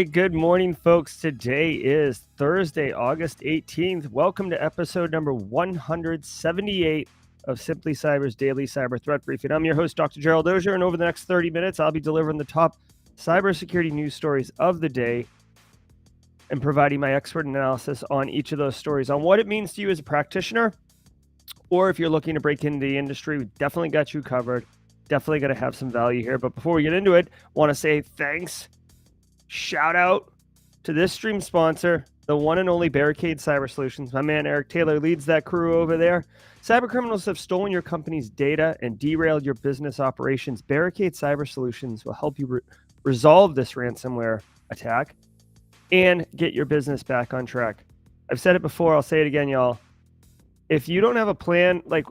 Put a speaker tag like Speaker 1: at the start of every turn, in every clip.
Speaker 1: Good morning, folks. Today is Thursday, August 18th. Welcome to episode number 178 of Simply Cyber's Daily Cyber Threat Briefing. I'm your host, Dr. Gerald Auger, and over the next 30 minutes, I'll be delivering the top cybersecurity news stories of the day and providing my expert analysis on each of those stories, on what it means to you as a practitioner, or if you're looking to break into the industry. We definitely got you covered. Definitely going to have some value here. But before we get into it, I want to say thanks. Shout out to this stream sponsor, the one and only Barricade Cyber Solutions. My man Eric Taylor leads that crew over there. Cyber criminals have stolen your company's data and derailed your business operations. Barricade Cyber Solutions will help you resolve this ransomware attack and get your business back on track. I've said it before, I'll say it again, y'all. If you don't have a plan, like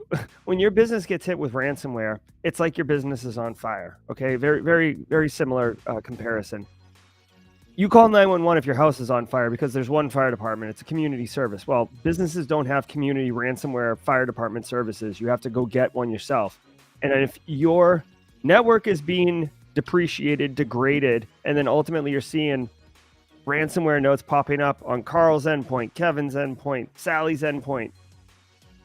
Speaker 1: when your business gets hit with ransomware, it's like your business is on fire. Okay, very, very, very similar comparison. You call 911 if your house is on fire because there's one fire department. It's a community service. Well, businesses don't have community ransomware fire department services. You have to go get one yourself. And if your network is being depreciated, degraded, and then ultimately you're seeing ransomware notes popping up on Carl's endpoint, Kevin's endpoint, Sally's endpoint,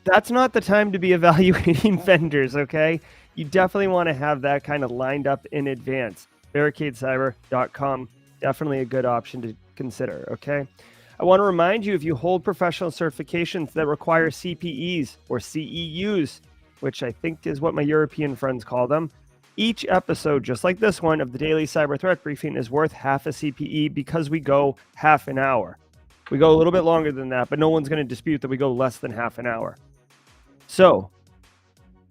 Speaker 1: that's not the time to be evaluating vendors, okay? You definitely want to have that kind of lined up in advance. BarricadeCyber.com. Definitely a good option to consider, okay? I want to remind you, if you hold professional certifications that require CPEs or CEUs, which I think is what my European friends call them, each episode, just like this one of the Daily Cyber Threat Briefing, is worth half a CPE because we go half an hour. We go a little bit longer than that, but no one's going to dispute that we go less than half an hour. So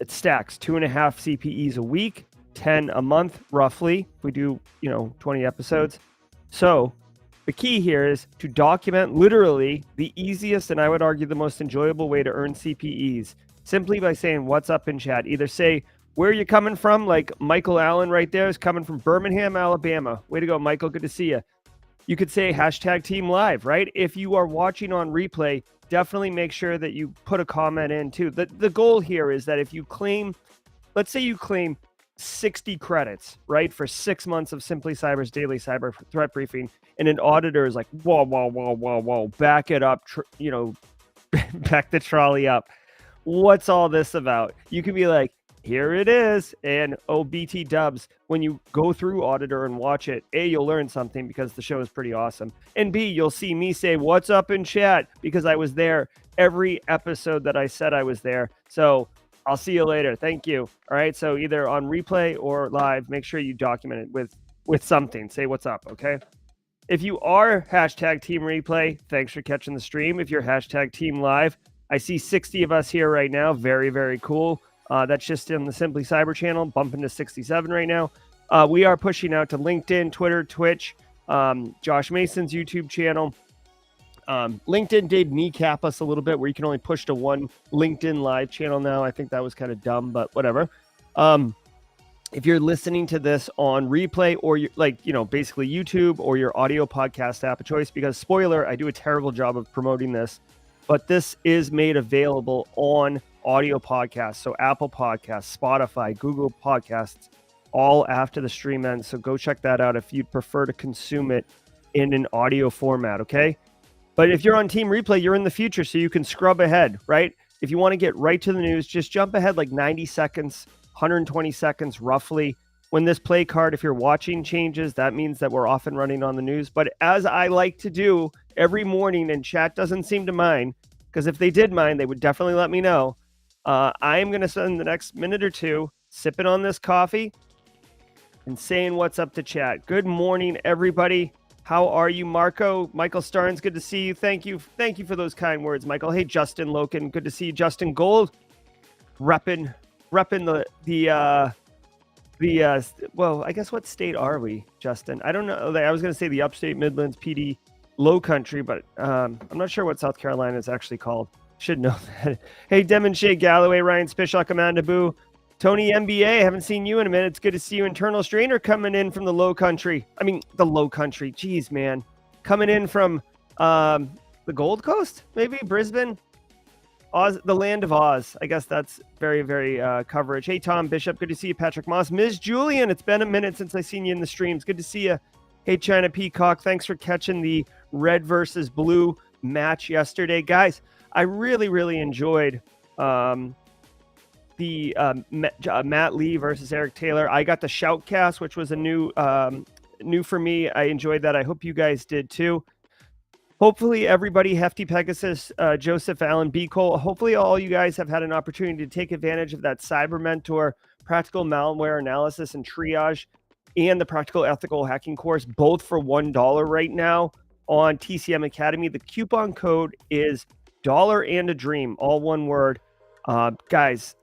Speaker 1: it stacks 2.5 CPEs a week, 10 a month, roughly. If we do, 20 episodes. So the key here is to document literally the easiest and I would argue the most enjoyable way to earn CPEs, simply by saying what's up in chat. Either say where you're coming from, like Michael Allen right there is coming from Birmingham, Alabama. Way to go, Michael. Good to see you. You could say hashtag team live, right? If you are watching on replay, definitely make sure that you put a comment in too. The goal here is that if you claim, let's say you claim 60 credits, right, for 6 months of Simply Cyber's Daily Cyber Threat Briefing, and an auditor is like, whoa, back it up, back the trolley up. What's all this about? You can be like, here it is, and BT dubs, when you go through Auditor and watch it, A, you'll learn something because the show is pretty awesome, and B, you'll see me say, what's up in chat, because I was there every episode that I said I was there. So I'll see you later. Thank you. All right. So either on replay or live, make sure you document it with something. Say what's up. Okay. If you are hashtag team replay, thanks for catching the stream. If you're hashtag team live, I see 60 of us here right now. Very, very cool. That's just in the Simply Cyber channel, bumping to 67 right now. We are pushing out to LinkedIn, Twitter, Twitch, Josh Mason's YouTube channel. LinkedIn did kneecap us a little bit where you can only push to one LinkedIn live channel now. I think that was kind of dumb, but whatever. If you're listening to this on replay or basically YouTube or your audio podcast app of choice, because spoiler, I do a terrible job of promoting this, but this is made available on audio podcasts. So Apple Podcasts, Spotify, Google Podcasts, all after the stream ends. So go check that out if you'd prefer to consume it in an audio format. Okay. But if you're on Team Replay, you're in the future, so you can scrub ahead, right? If you want to get right to the news, just jump ahead like 90 seconds, 120 seconds roughly. When this play card, if you're watching, changes, that means that we're off and running on the news. But as I like to do every morning, and chat doesn't seem to mind, because if they did mind, they would definitely let me know. I am going to spend the next minute or two sipping on this coffee and saying what's up to chat. Good morning, everybody. How are you, Marco? Michael Starnes, good to see you. Thank you for those kind words, Michael. Hey, Justin Loken, good to see you. Justin Gold, repping well, I guess what state are we, Justin? I don't know. I was going to say the Upstate Midlands PD Low Country, but I'm not sure what South Carolina is actually called. Should know that. Hey, Demon Shea Galloway, Ryan Spishak, Amanda Boo, Tony MBA, haven't seen you in a minute. It's good to see you. Internal Strainer coming in from the Low Country. I mean, the Low Country. Jeez, man. Coming in from the Gold Coast, maybe Brisbane. Oz, the land of Oz. I guess that's very, very coverage. Hey, Tom Bishop. Good to see you. Patrick Moss. Ms. Julian. It's been a minute since I seen you in the streams. Good to see you. Hey, China Peacock, thanks for catching the red versus blue match yesterday. Guys, I really enjoyed the Matt Lee versus Eric Taylor. I got the Shoutcast, which was a new for me. I enjoyed that. I hope you guys did too. Hopefully everybody, Hefty Pegasus, Joseph Allen, B. Cole, hopefully all you guys have had an opportunity to take advantage of that Cyber Mentor practical malware analysis and triage and the practical ethical hacking course, both for $1 right now on TCM Academy. The coupon code is $, and a dream, all one word. Guys,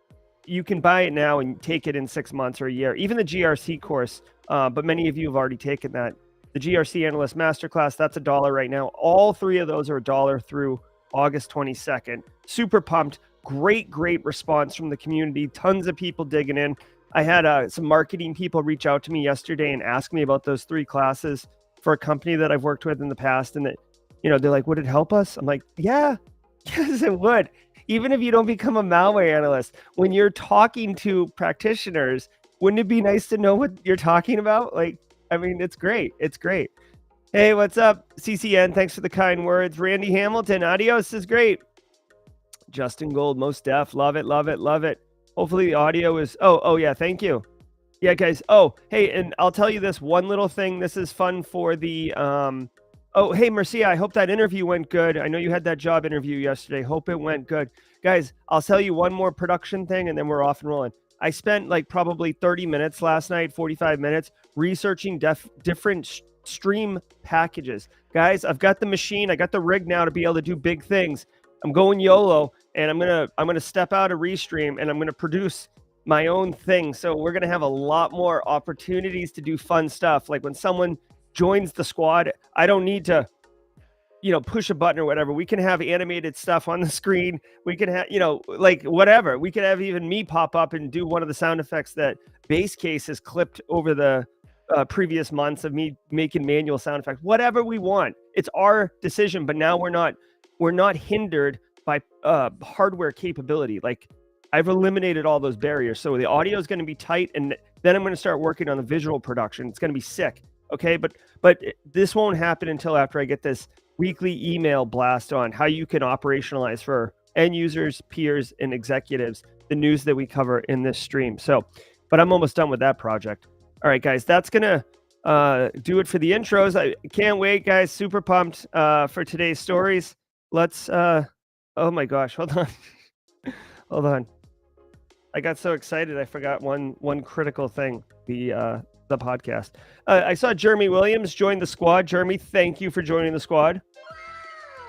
Speaker 1: you can buy it now and take it in 6 months or a year, even the GRC course. But many of you have already taken that. The GRC Analyst Master Class, that's $1 right now. All three of those are $1 through August 22nd. Super pumped. Great response from the community. Tons of people digging in. I had some marketing people reach out to me yesterday and ask me about those 3 classes for a company that I've worked with in the past. And that, they're like, would it help us? I'm like, yeah, yes, it would. Even if you don't become a malware analyst, when you're talking to practitioners, wouldn't it be nice to know what you're talking about? It's great. It's great. Hey, what's up? CCN, thanks for the kind words. Randy Hamilton, adios is great. Justin Gold, most def. Love it. Hopefully the audio is... Oh, yeah, thank you. Yeah, guys. Oh, hey, and I'll tell you this one little thing. This is fun for the... Oh, hey, Marcia, I hope that interview went good. I know you had that job interview yesterday. Hope it went good. Guys, I'll tell you one more production thing, and then we're off and rolling. I spent probably 30 minutes last night, 45 minutes, researching different stream packages. Guys, I've got the machine. I got the rig now to be able to do big things. I'm going YOLO, and I'm gonna step out of Restream, and I'm gonna produce my own thing. So we're gonna have a lot more opportunities to do fun stuff. Like when someone joins the squad, I don't need to push a button or whatever. We can have animated stuff on the screen. We can have, whatever. We could have even me pop up and do one of the sound effects that Base Case has clipped over the previous months of me making manual sound effects. Whatever we want. It's our decision, but now we're not hindered by hardware capability. I've eliminated all those barriers. So the audio is going to be tight, and then I'm going to start working on the visual production. It's going to be sick. Okay, but this won't happen until after I get this weekly email blast on how you can operationalize for end users, peers, and executives the news that we cover in this stream. So, but I'm almost done with that project. All right, guys, that's gonna do it for the intros. I can't wait, guys. Super pumped for today's stories. Let's. Oh my gosh, hold on, hold on. I got so excited I forgot one critical thing. The podcast. I saw Jeremy Williams join the squad. Jeremy, thank you for joining the squad.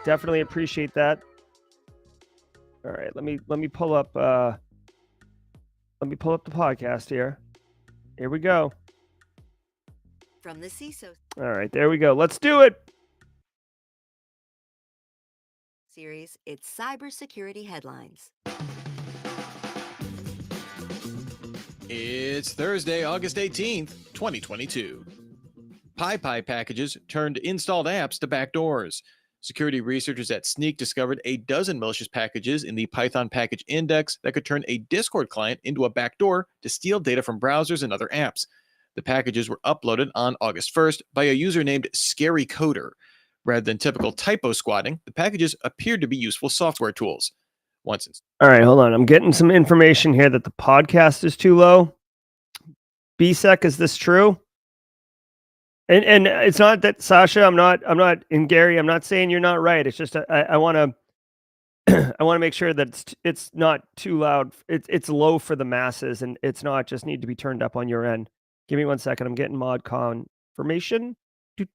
Speaker 1: Definitely appreciate that. All right, let me pull up the podcast here. Here we go.
Speaker 2: From the CISO.
Speaker 1: All right, there we go. Let's do it.
Speaker 2: Series, it's cybersecurity headlines.
Speaker 3: It's Thursday, August 18th, 2022. PyPi packages turned installed apps to backdoors. Security researchers at Snyk discovered a dozen malicious packages in the Python package index that could turn a Discord client into a backdoor to steal data from browsers and other apps. The packages were uploaded on August 1st by a user named Scary Coder. Rather than typical typo squatting, the packages appeared to be useful software tools.
Speaker 1: All right, hold on. I'm getting some information here that the podcast is too low. BSEC, is this true? And it's not that, Sasha, I'm not, and Gary, I'm not saying you're not right. It's just I want to I want to make sure that it's not too loud. It's low for the masses, and it's not just need to be turned up on your end. Give me 1 second. I'm getting mod confirmation. It's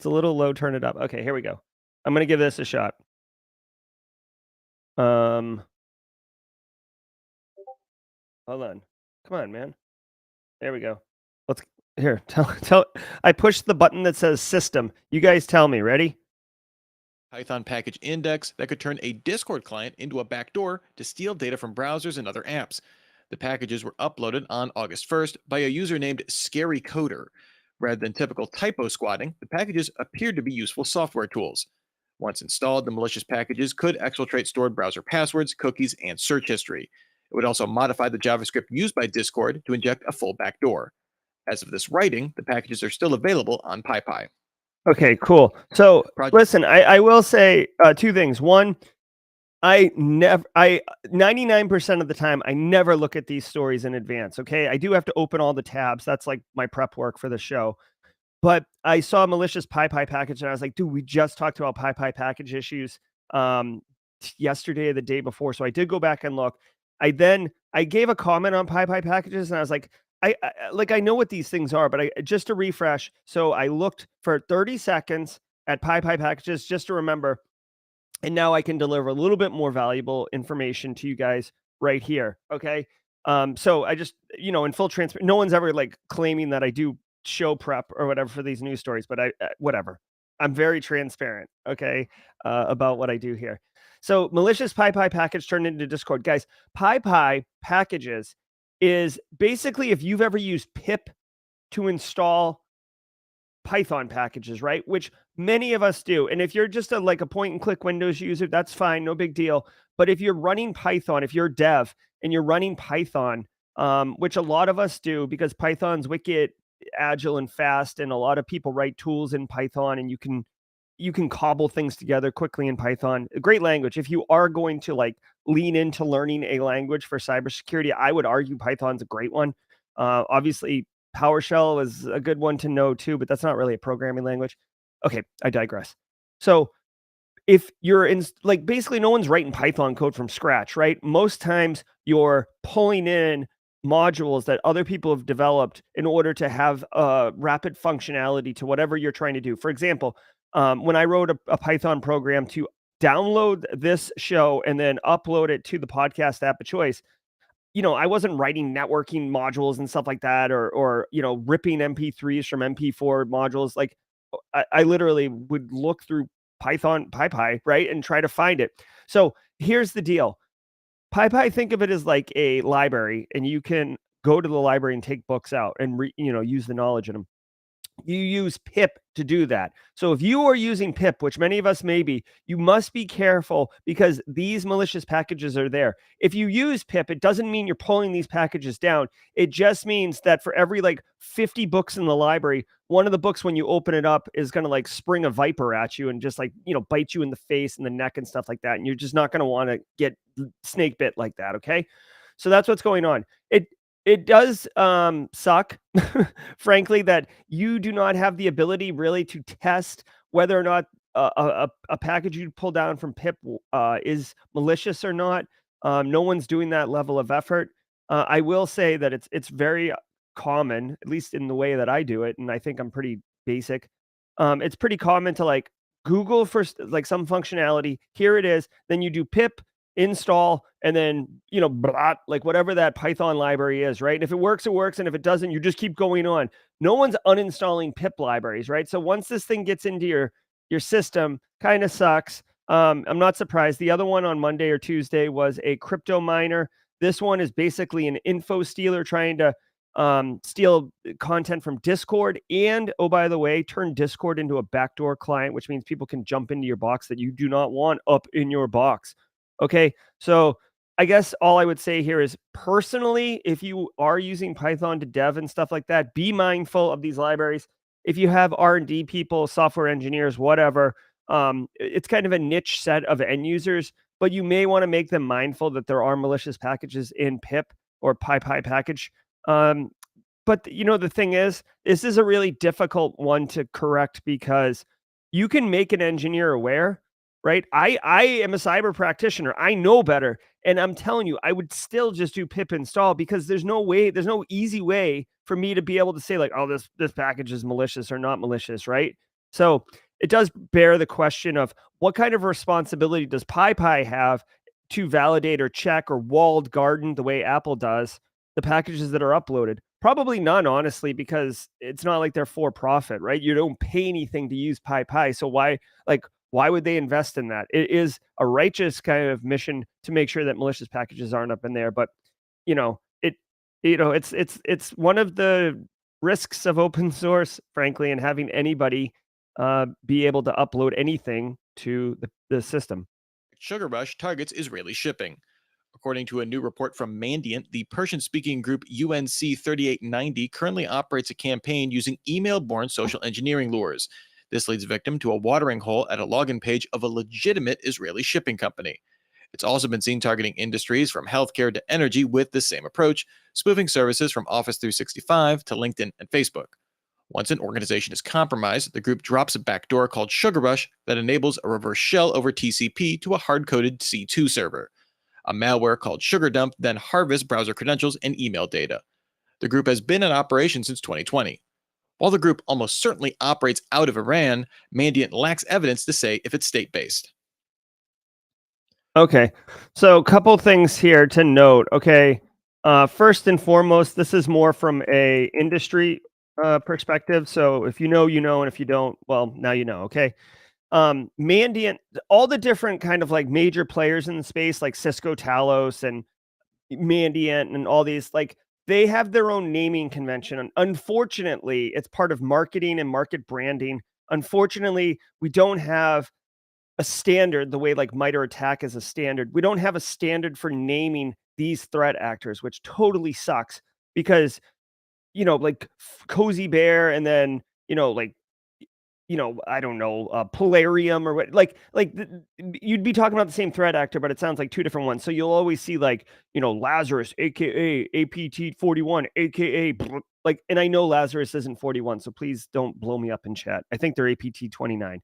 Speaker 1: a little low. Turn it up. Okay, here we go. I'm going to give this a shot. Hold on. Come on, man. There we go. Here, tell. I pushed the button that says system. You guys tell me. Ready?
Speaker 3: Python package index that could turn a Discord client into a backdoor to steal data from browsers and other apps. The packages were uploaded on August 1st by a user named Scary Coder. Rather than typical typo squatting, the packages appeared to be useful software tools. Once installed, the malicious packages could exfiltrate stored browser passwords, cookies, and search history. It would also modify the JavaScript used by Discord to inject a full backdoor. As of this writing, the packages are still available on PyPi.
Speaker 1: Okay, cool. So
Speaker 3: Project-
Speaker 1: listen, I will say two things. One, 99% of the time, I never look at these stories in advance. Okay. I do have to open all the tabs. That's like my prep work for the show. But I saw a malicious PyPi package and I was like, dude, we just talked about PyPi package issues yesterday or the day before. So I did go back and look. I gave a comment on PyPi packages and I was like, I know what these things are, but just to refresh. So I looked for 30 seconds at PyPi packages just to remember. And now I can deliver a little bit more valuable information to you guys right here. Okay. So I just, in full transparency, no one's ever like claiming that I do show prep or whatever for these news stories, but whatever. I'm very transparent. Okay. About what I do here. So malicious PyPi package turned into Discord. Guys, PyPi packages is basically if you've ever used pip to install Python packages, right? Which many of us do. And if you're just a point and click Windows user, that's fine, no big deal. But if you're running Python, if you're a dev and you're running Python, which a lot of us do because Python's wicked agile and fast, and a lot of people write tools in Python, and you can cobble things together quickly in Python. A great language. If you are going to lean into learning a language for cybersecurity, I would argue Python's a great one. Obviously, PowerShell is a good one to know too, but that's not really a programming language. Okay, I digress. So if you're in basically no one's writing Python code from scratch, right? Most times you're pulling in modules that other people have developed in order to have rapid functionality to whatever you're trying to do. For example, when I wrote a Python program to download this show and then upload it to the podcast app of choice, I wasn't writing networking modules and stuff like that, or ripping MP3s from MP4 modules. Like I literally would look through PyPi, right, and try to find it. So here's the deal. PyPi, think of it as like a library, and you can go to the library and take books out and use the knowledge in them. You use pip to do that. So if you are using pip, which many of us may be, you must be careful because these malicious packages are there. If you use pip, it doesn't mean you're pulling these packages down. It just means that for every 50 books in the library, one of the books, when you open it up, is going to spring a viper at you and just bite you in the face and the neck and stuff like that. And you're just not going to want to get snake bit like that. Okay. So that's what's going on. It does suck, frankly, that you do not have the ability really to test whether or not a package you pull down from pip is malicious or not. No one's doing that level of effort. I will say that it's very common, at least in the way that I do it, and I think I'm pretty basic. It's pretty common to Google for some functionality. Here it is. Then you do pip install, and then whatever that Python library is, right? And if it works, it works, and if it doesn't, you just keep going on. No one's uninstalling pip libraries, right? So once this thing gets into your system, kind of sucks. I'm not surprised. The other one on Monday or Tuesday was a crypto miner. This one is basically an info stealer trying to steal content from Discord, and by the way, turn Discord into a backdoor client, which means people can jump into your box that you do not want up in your box. Okay, so I guess all I would say here is, personally, if you are using Python to dev and stuff like that, be mindful of these libraries. If you have R&D people, software engineers, whatever, it's kind of a niche set of end users, but you may want to make them mindful that there are malicious packages in pip or PyPi package. But the thing is, this is a really difficult one to correct because you can make an engineer aware, right? I am a cyber practitioner. I know better. And I'm telling you, I would still just do pip install because there's no easy way for me to be able to say oh, this package is malicious or not malicious, right? So it does bear the question of what kind of responsibility does PyPi have to validate or check or walled garden the way Apple does the packages that are uploaded? Probably none, honestly, because it's not like they're for profit, right? You don't pay anything to use PyPi. So why would they invest in that? It is a righteous kind of mission to make sure that malicious packages aren't up in there. But it's one of the risks of open source, frankly, and having anybody be able to upload anything to the system.
Speaker 3: Sugarush targets Israeli shipping. According to a new report from Mandiant, the Persian-speaking group UNC 3890 currently operates a campaign using email-borne social engineering lures. This leads victim to a watering hole at a login page of a legitimate Israeli shipping company. It's also been seen targeting industries from healthcare to energy with the same approach, spoofing services from Office 365 to LinkedIn and Facebook. Once an organization is compromised, the group drops a backdoor called Sugarush that enables a reverse shell over TCP to a hard-coded C2 server. A malware called SugarDump then harvests browser credentials and email data. The group has been in operation since 2020. While the group almost certainly operates out of Iran, Mandiant lacks evidence to say if it's state-based.
Speaker 1: Okay, so a couple things here to note. Okay, first and foremost, this is more from a industry perspective. So if you know, you know, and if you don't, well, now you know. Okay, Mandiant, all the different kind of like major players in the space, like Cisco, Talos, and Mandiant, and all these, like they have their own naming convention. And unfortunately, it's part of marketing and market branding. Unfortunately, we don't have a standard the way like MITRE ATT&CK is a standard. We don't have a standard for naming these threat actors, which totally sucks because, you know, like Cozy Bear and then, you know, like, you know, I don't know, Polarium or what, you'd be talking about the same threat actor, but it sounds like two different ones. So you'll always see like, you know, Lazarus, AKA APT41, AKA like, and I know Lazarus isn't 41, so please don't blow me up in chat. I think they're APT29.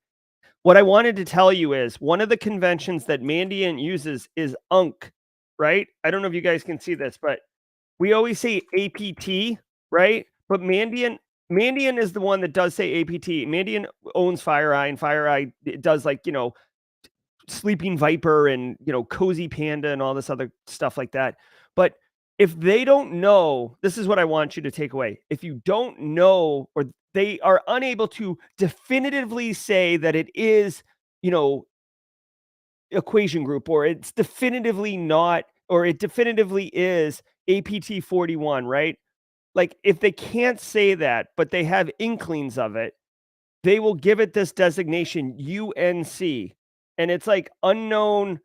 Speaker 1: What I wanted to tell you is one of the conventions that Mandiant uses is UNC, right? I don't know if you guys can see this, but we always say APT, right? But Mandiant is the one that does say APT. Mandiant owns FireEye, and FireEye does like, you know, Sleeping Viper and, you know, Cozy Panda and all this other stuff like that. But if they don't know, this is what I want you to take away. If you don't know, or they are unable to definitively say that it is, you know, Equation Group, or it's definitively not, or it definitively is APT 41, right? Like if they can't say that, but they have inklings of it, they will give it this designation UNC, and it's like unknown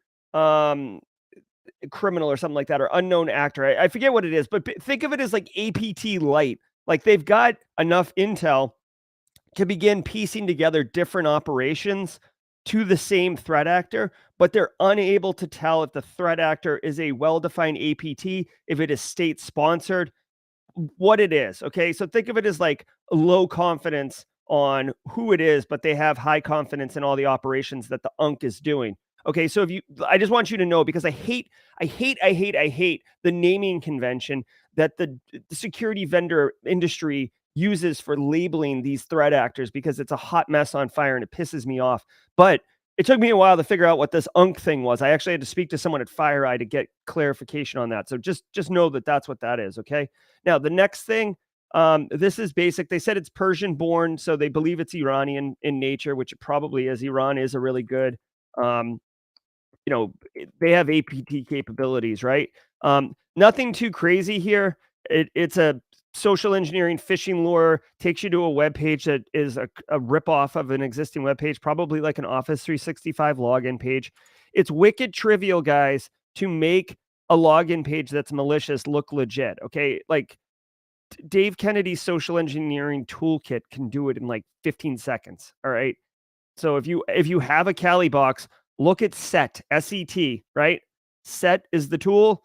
Speaker 1: criminal or something like that, or unknown actor. I forget what it is, but think of it as like APT light. Like they've got enough intel to begin piecing together different operations to the same threat actor, but they're unable to tell if the threat actor is a well-defined APT, if it is state-sponsored, what it is. Okay, so think of it as like low confidence on who it is, but they have high confidence in all the operations that the UNC is doing. Okay, so I just want you to know, because I hate the naming convention that the security vendor industry uses for labeling these threat actors, because it's a hot mess on fire and it pisses me off. But it took me a while to figure out what this UNC thing was. I actually had to speak to someone at FireEye to get clarification on that. So just know that that's what that is. Okay. Now the next thing, this is basic. They said it's Persian born, so they believe it's Iranian in nature, which it probably is. Iran is a really good, you know, they have APT capabilities, right? Nothing too crazy here. It's a social engineering phishing lure, takes you to a web page that is a ripoff of an existing web page, probably like an Office 365 login page. It's wicked trivial, guys, to make a login page that's malicious look legit. Okay, like Dave Kennedy's social engineering toolkit can do it in like 15 seconds. All right. So if you have a Kali box, look at SET, SET, right? SET is the tool.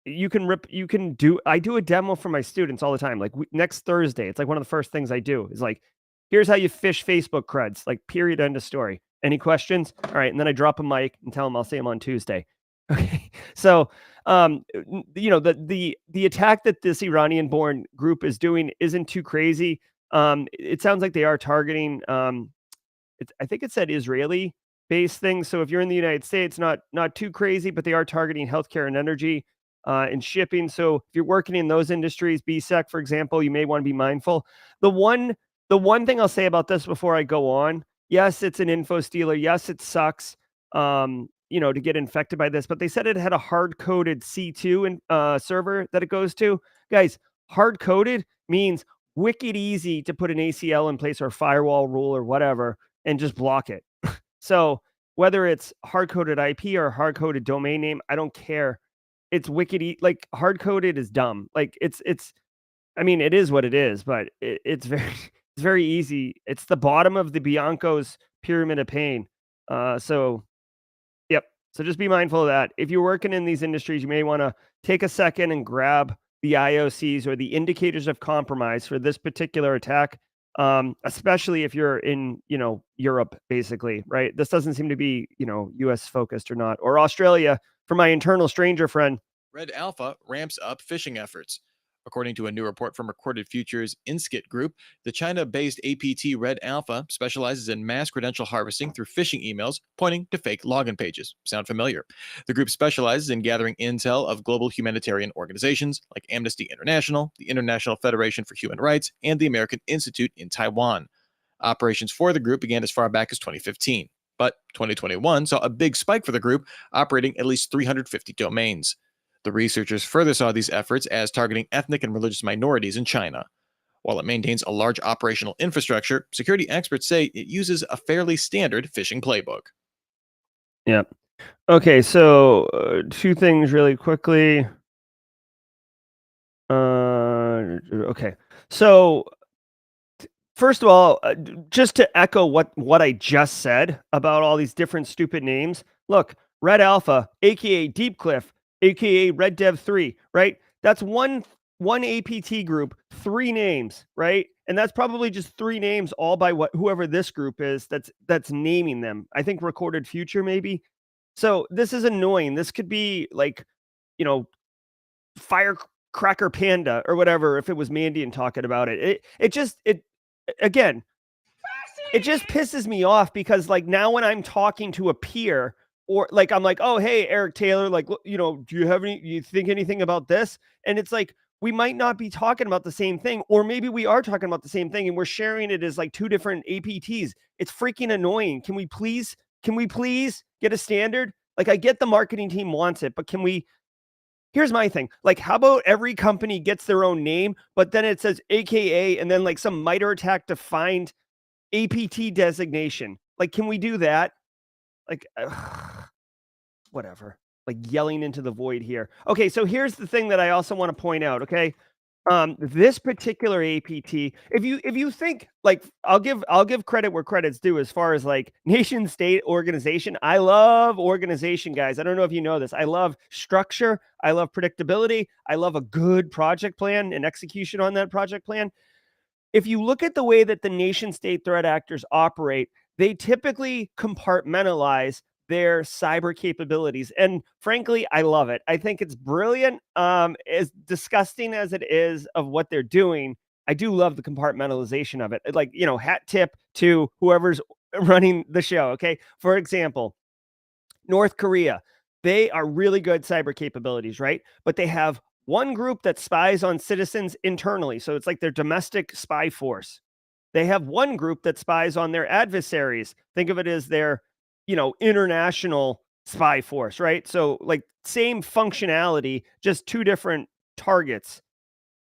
Speaker 1: I do a demo for my students all the time. Like next Thursday, it's like one of the first things I do is like, here's how you fish Facebook creds, like period, end of story. Any questions? All right. And then I drop a mic and tell them I'll see them on Tuesday. Okay. So, you know, the attack that this Iranian born group is doing isn't too crazy. It sounds like they are targeting, I think it said Israeli based things. So if you're in the United States, not too crazy, but they are targeting healthcare and energy and shipping. So if you're working in those industries, BSEC, for example, you may want to be mindful. The one thing I'll say about this before I go on, yes, it's an info stealer. Yes, it sucks, you know, to get infected by this, but they said it had a hard-coded C2 server that it goes to. Guys, hard-coded means wicked easy to put an ACL in place or a firewall rule or whatever and just block it. So whether it's hard-coded IP or hard-coded domain name, I don't care. it's wicked. Like hard coded is dumb. Like it's. I mean, it is what it is, but it's very it's very easy. It's the bottom of the Bianco's pyramid of pain. So yep. So just be mindful of that. If you're working in these industries, you may want to take a second and grab the IOCs or the indicators of compromise for this particular attack. Especially if you're in, Europe, basically, right? This doesn't seem to be, US focused or not, or Australia for my internal stranger friend.
Speaker 3: RedAlpha ramps up phishing efforts. According to a new report from Recorded Futures Inskit Group, the China-based APT RedAlpha specializes in mass credential harvesting through phishing emails pointing to fake login pages. Sound familiar? The group specializes in gathering intel of global humanitarian organizations like Amnesty International, the International Federation for Human Rights, and the American Institute in Taiwan. Operations for the group began as far back as 2015, but 2021 saw a big spike for the group, operating at least 350 domains. The researchers further saw these efforts as targeting ethnic and religious minorities in China. While it maintains a large operational infrastructure, security experts say it uses a fairly standard phishing playbook.
Speaker 1: Yeah. Okay, so two things really quickly. Okay. So first of all, just to echo what I just said about all these different stupid names. Look, RedAlpha, aka Deepcliff, aka Red Dev 3, right? That's one APT group, three names, right? And that's probably just three names, all by whoever this group is that's naming them. I think Recorded Future, maybe. So this is annoying. This could be like, you know, Firecracker Panda or whatever if it was Mandian talking about it. Again, it just pisses me off because like now when I'm talking to a peer or like I'm like, oh hey Eric Taylor, like do you think anything about this? And it's like we might not be talking about the same thing, or maybe we are talking about the same thing and we're sharing it as like two different APTs. It's freaking annoying. Can we please get a standard? Like I get the marketing team wants it, but can we? Here's my thing. Like, how about every company gets their own name, but then it says AKA and then like some MITRE ATT&CK defined APT designation. Like, can we do that? Like, whatever. Like yelling into the void here. Okay, so here's the thing that I also want to point out. Okay, this particular APT, if you think like I'll give credit where credit's due as far as like nation state organization. I love organization, guys. I don't know if you know this. I love structure. I love predictability. I love a good project plan and execution on that project plan. If you look at the way that the nation state threat actors operate, they typically compartmentalize their cyber capabilities. And frankly, I love it. I think it's brilliant. As disgusting as it is of what they're doing, I do love the compartmentalization of it. Like, hat tip to whoever's running the show. Okay. For example, North Korea, they are really good cyber capabilities, right? But they have one group that spies on citizens internally. So it's like their domestic spy force. They have one group that spies on their adversaries. Think of it as their, international spy force, right? So like same functionality, just two different targets.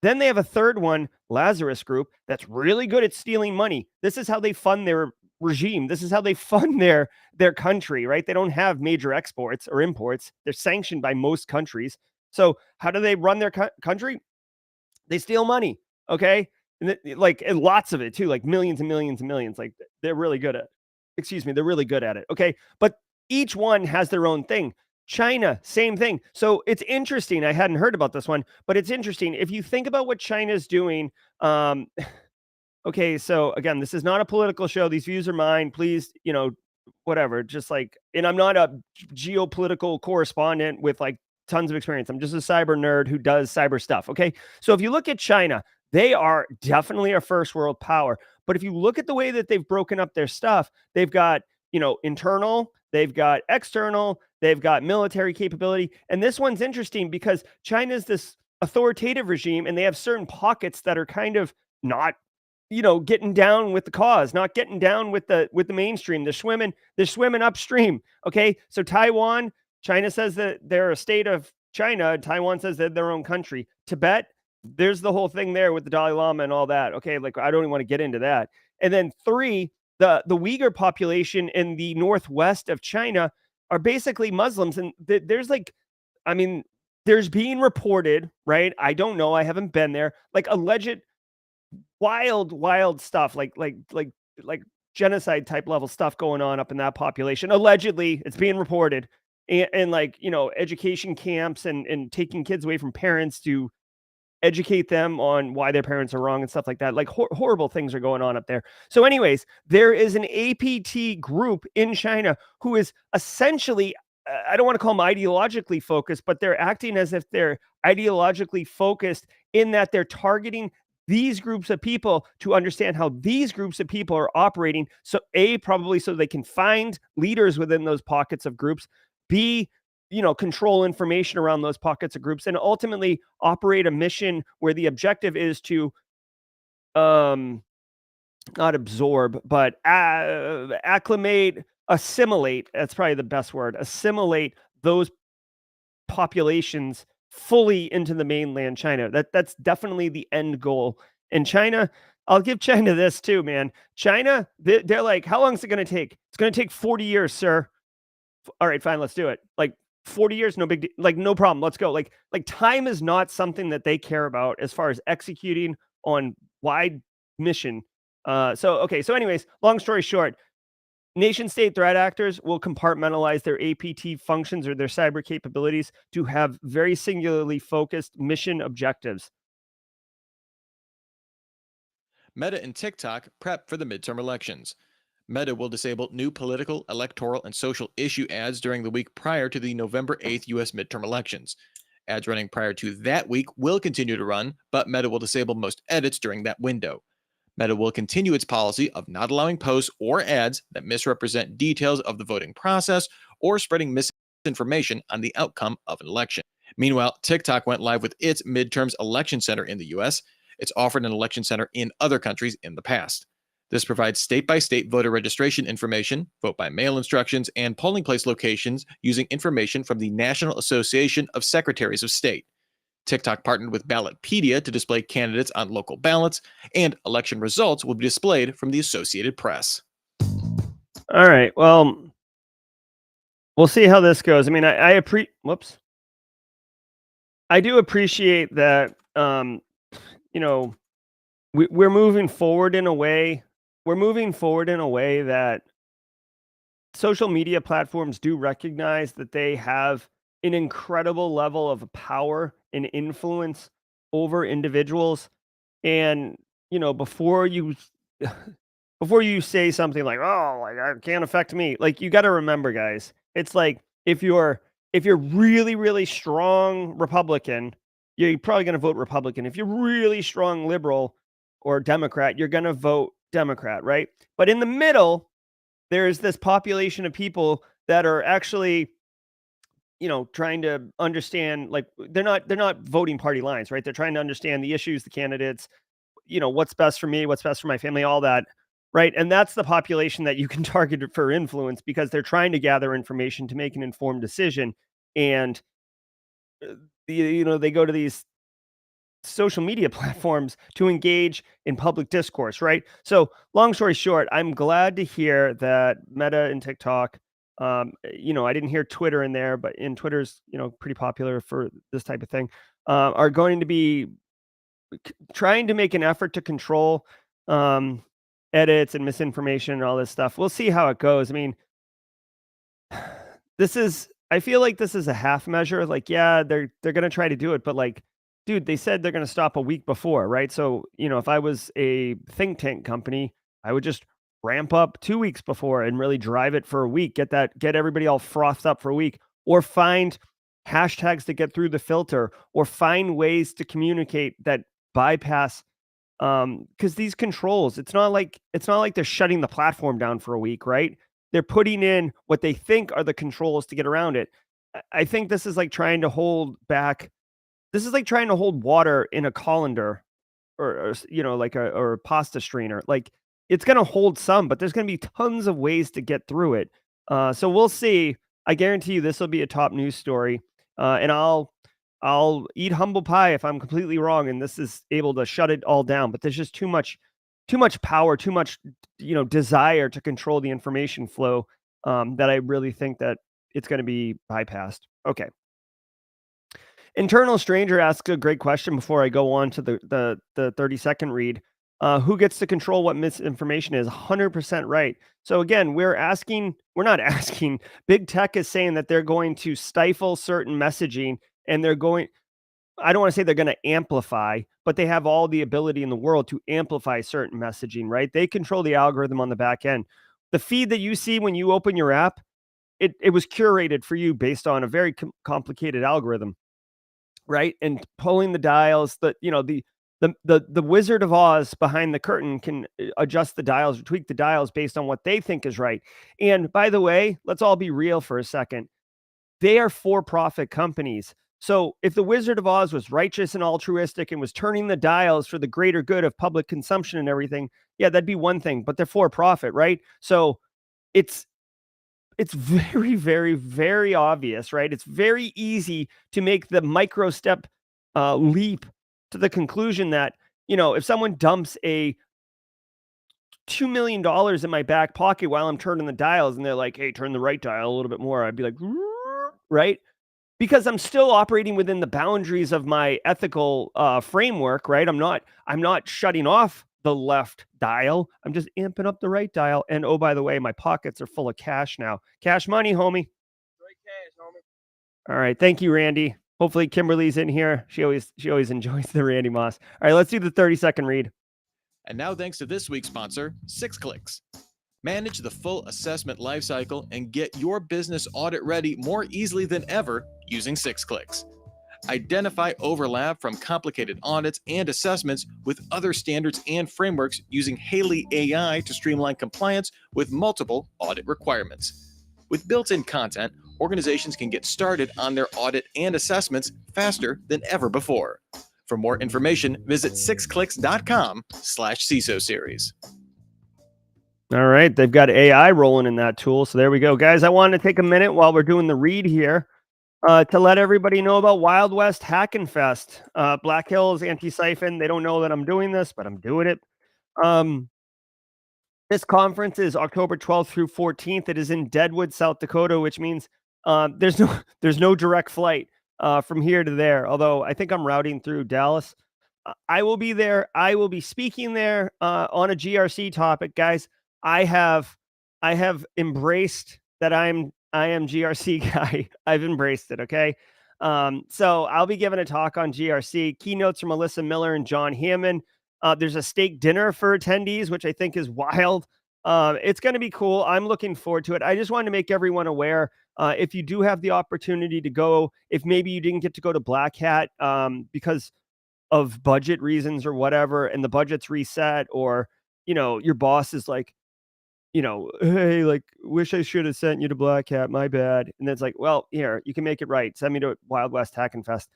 Speaker 1: Then they have a third one, Lazarus Group, that's really good at stealing money. This is how they fund their regime. This is how they fund their country, right? They don't have major exports or imports. They're sanctioned by most countries. So how do they run their country? They steal money, okay? And lots of it too, like millions and millions and millions. Like they're really good at. They're really good at it, okay? But each one has their own thing. China, same thing. So it's interesting. I hadn't heard about this one, but it's interesting. If you think about what China's doing, okay, so again, this is not a political show. These views are mine. Please, whatever. Just like, and I'm not a geopolitical correspondent with like tons of experience. I'm just a cyber nerd who does cyber stuff. Okay. So if you look at China, they are definitely a first world power. But if you look at the way that they've broken up their stuff, they've got, internal, they've got external, they've got military capability. And this one's interesting because China's this authoritative regime and they have certain pockets that are kind of not getting down with the cause, not getting down with the mainstream. They're swimming upstream. Okay. So Taiwan, China says that they're a state of China. Taiwan says they're their own country. Tibet, there's the whole thing there with the Dalai Lama and all that. Okay. Like, I don't even want to get into that. And then three, the Uyghur population in the northwest of China are basically Muslims. And there's like, I mean, there's being reported, right? I don't know. I haven't been there. Like alleged wild stuff, like genocide type level stuff going on up in that population. Allegedly, it's being reported, and like education camps and taking kids away from parents to educate them on why their parents are wrong and stuff like that. Like horrible things are going on up there. So, anyways, there is an APT group in China who is essentially, I don't want to call them ideologically focused, but they're acting as if they're ideologically focused in that they're targeting these groups of people to understand how these groups of people are operating. So, A, probably so they can find leaders within those pockets of groups. B, control information around those pockets of groups and ultimately operate a mission where the objective is to not absorb, but assimilate. That's probably the best word. Assimilate those populations fully into the mainland China. That's definitely the end goal. And China, I'll give China this too, man. China, they're like, how long is it going to take? It's going to take 40 years, sir. All right, fine, let's do it. Like 40 years, no big deal. Like no problem. Let's go. Like time is not something that they care about as far as executing on wide mission. So anyways, long story short, nation state threat actors will compartmentalize their APT functions or their cyber capabilities to have very singularly focused mission objectives.
Speaker 3: Meta and TikTok prep for the midterm elections. Meta will disable new political, electoral, and social issue ads during the week prior to the November 8th U.S. midterm elections. Ads running prior to that week will continue to run, but Meta will disable most edits during that window. Meta will continue its policy of not allowing posts or ads that misrepresent details of the voting process or spreading misinformation on the outcome of an election. Meanwhile, TikTok went live with its midterms election center in the U.S. It's offered an election center in other countries in the past. This provides state-by-state voter registration information, vote-by-mail instructions, and polling place locations using information from the National Association of Secretaries of State. TikTok partnered with Ballotpedia to display candidates on local ballots, and election results will be displayed from the Associated Press.
Speaker 1: All right, well, we'll see how this goes. I mean, I do appreciate that, we're moving forward in a way. We're moving forward in a way that social media platforms do recognize that they have an incredible level of power and influence over individuals. And, before you before you say something like, "Oh, like it can't affect me," like you got to remember, guys, it's like if you're really really strong Republican, you're probably going to vote Republican. If you're really strong liberal or Democrat, you're going to vote Democrat, right? But in the middle, there's this population of people that are actually, trying to understand, like they're not voting party lines, right? They're trying to understand the issues, the candidates, what's best for me, what's best for my family, all that, right? And that's the population that you can target for influence because they're trying to gather information to make an informed decision. And they go to these social media platforms to engage in public discourse, right? So, long story short, I'm glad to hear that Meta and TikTok, I didn't hear Twitter in there, but in Twitter's, pretty popular for this type of thing, are going to be trying to make an effort to control edits and misinformation and all this stuff. We'll see how it goes. I mean, I feel like this is a half measure. Like, yeah, they're going to try to do it, but like, dude, they said they're going to stop a week before, right? So, if I was a think tank company, I would just ramp up 2 weeks before and really drive it for a week, get everybody all frothed up for a week, or find hashtags to get through the filter, or find ways to communicate that bypass, because these controls, it's not like they're shutting the platform down for a week, right? They're putting in what they think are the controls to get around it. I think this is like trying to hold back. This is like trying to hold water in a colander, or like a pasta strainer. Like it's going to hold some, but there's going to be tons of ways to get through it. So we'll see. I guarantee you this will be a top news story. And I'll eat humble pie if I'm completely wrong and this is able to shut it all down. But there's just too much power, too much, desire to control the information flow, that I really think that it's going to be bypassed. Okay. Internal Stranger asks a great question before I go on to the 30-second read. Who gets to control what misinformation is? 100% right. So again, we're not asking, big tech is saying that they're going to stifle certain messaging, and I don't want to say they're going to amplify, but they have all the ability in the world to amplify certain messaging, right? They control the algorithm on the back end. The feed that you see when you open your app, it was curated for you based on a very complicated algorithm, right? And pulling the dials, the Wizard of Oz behind the curtain can adjust the dials or tweak the dials based on what they think is right. And by the way, let's all be real for a second. They are for-profit companies. So if the Wizard of Oz was righteous and altruistic and was turning the dials for the greater good of public consumption and everything, yeah, that'd be one thing, but they're for-profit, right? So it's very, very, very obvious, right? It's very easy to make the micro step leap to the conclusion that, if someone dumps a $2 million in my back pocket while I'm turning the dials and they're like, hey, turn the right dial a little bit more, I'd be like, right? Because I'm still operating within the boundaries of my ethical framework, right? I'm not shutting off the left dial. I'm just amping up the right dial. And oh, by the way, my pockets are full of cash now. Cash money, homie. Straight cash, homie. All right. Thank you, Randy. Hopefully Kimberly's in here. She always enjoys the Randy Moss. All right, let's do the 30-second read.
Speaker 3: And now, thanks to this week's sponsor, 6clicks. Manage the full assessment lifecycle and get your business audit ready more easily than ever using 6clicks. Identify overlap from complicated audits and assessments with other standards and frameworks using Haley AI to streamline compliance with multiple audit requirements. With built-in content, organizations can get started on their audit and assessments faster than ever before. For more information, visit 6clicks.com/CISO series.
Speaker 1: All right, they've got AI rolling in that tool. So there we go. Guys, I wanted to take a minute while we're doing the read here to let everybody know about Wild West Hackin' Fest. Black Hills, Anti-Siphon, they don't know that I'm doing this, but I'm doing it. This conference is October 12th through 14th. It is in Deadwood, South Dakota, which means there's no direct flight from here to there, although I think I'm routing through Dallas. I will be there. I will be speaking there on a GRC topic, guys. I have embraced that I am GRC guy. I've embraced it. Okay. So I'll be giving a talk on GRC. Keynotes from Alyssa Miller and John Hammond. There's a steak dinner for attendees, which I think is wild. It's going to be cool. I'm looking forward to it. I just wanted to make everyone aware. If you do have the opportunity to go, if maybe you didn't get to go to Black Hat because of budget reasons or whatever, and the budget's reset, or, your boss is like, hey, like, wish I should have sent you to Black Hat, my bad. And it's like, well, here, you can make it right. Send me to Wild West Hackin' Fest.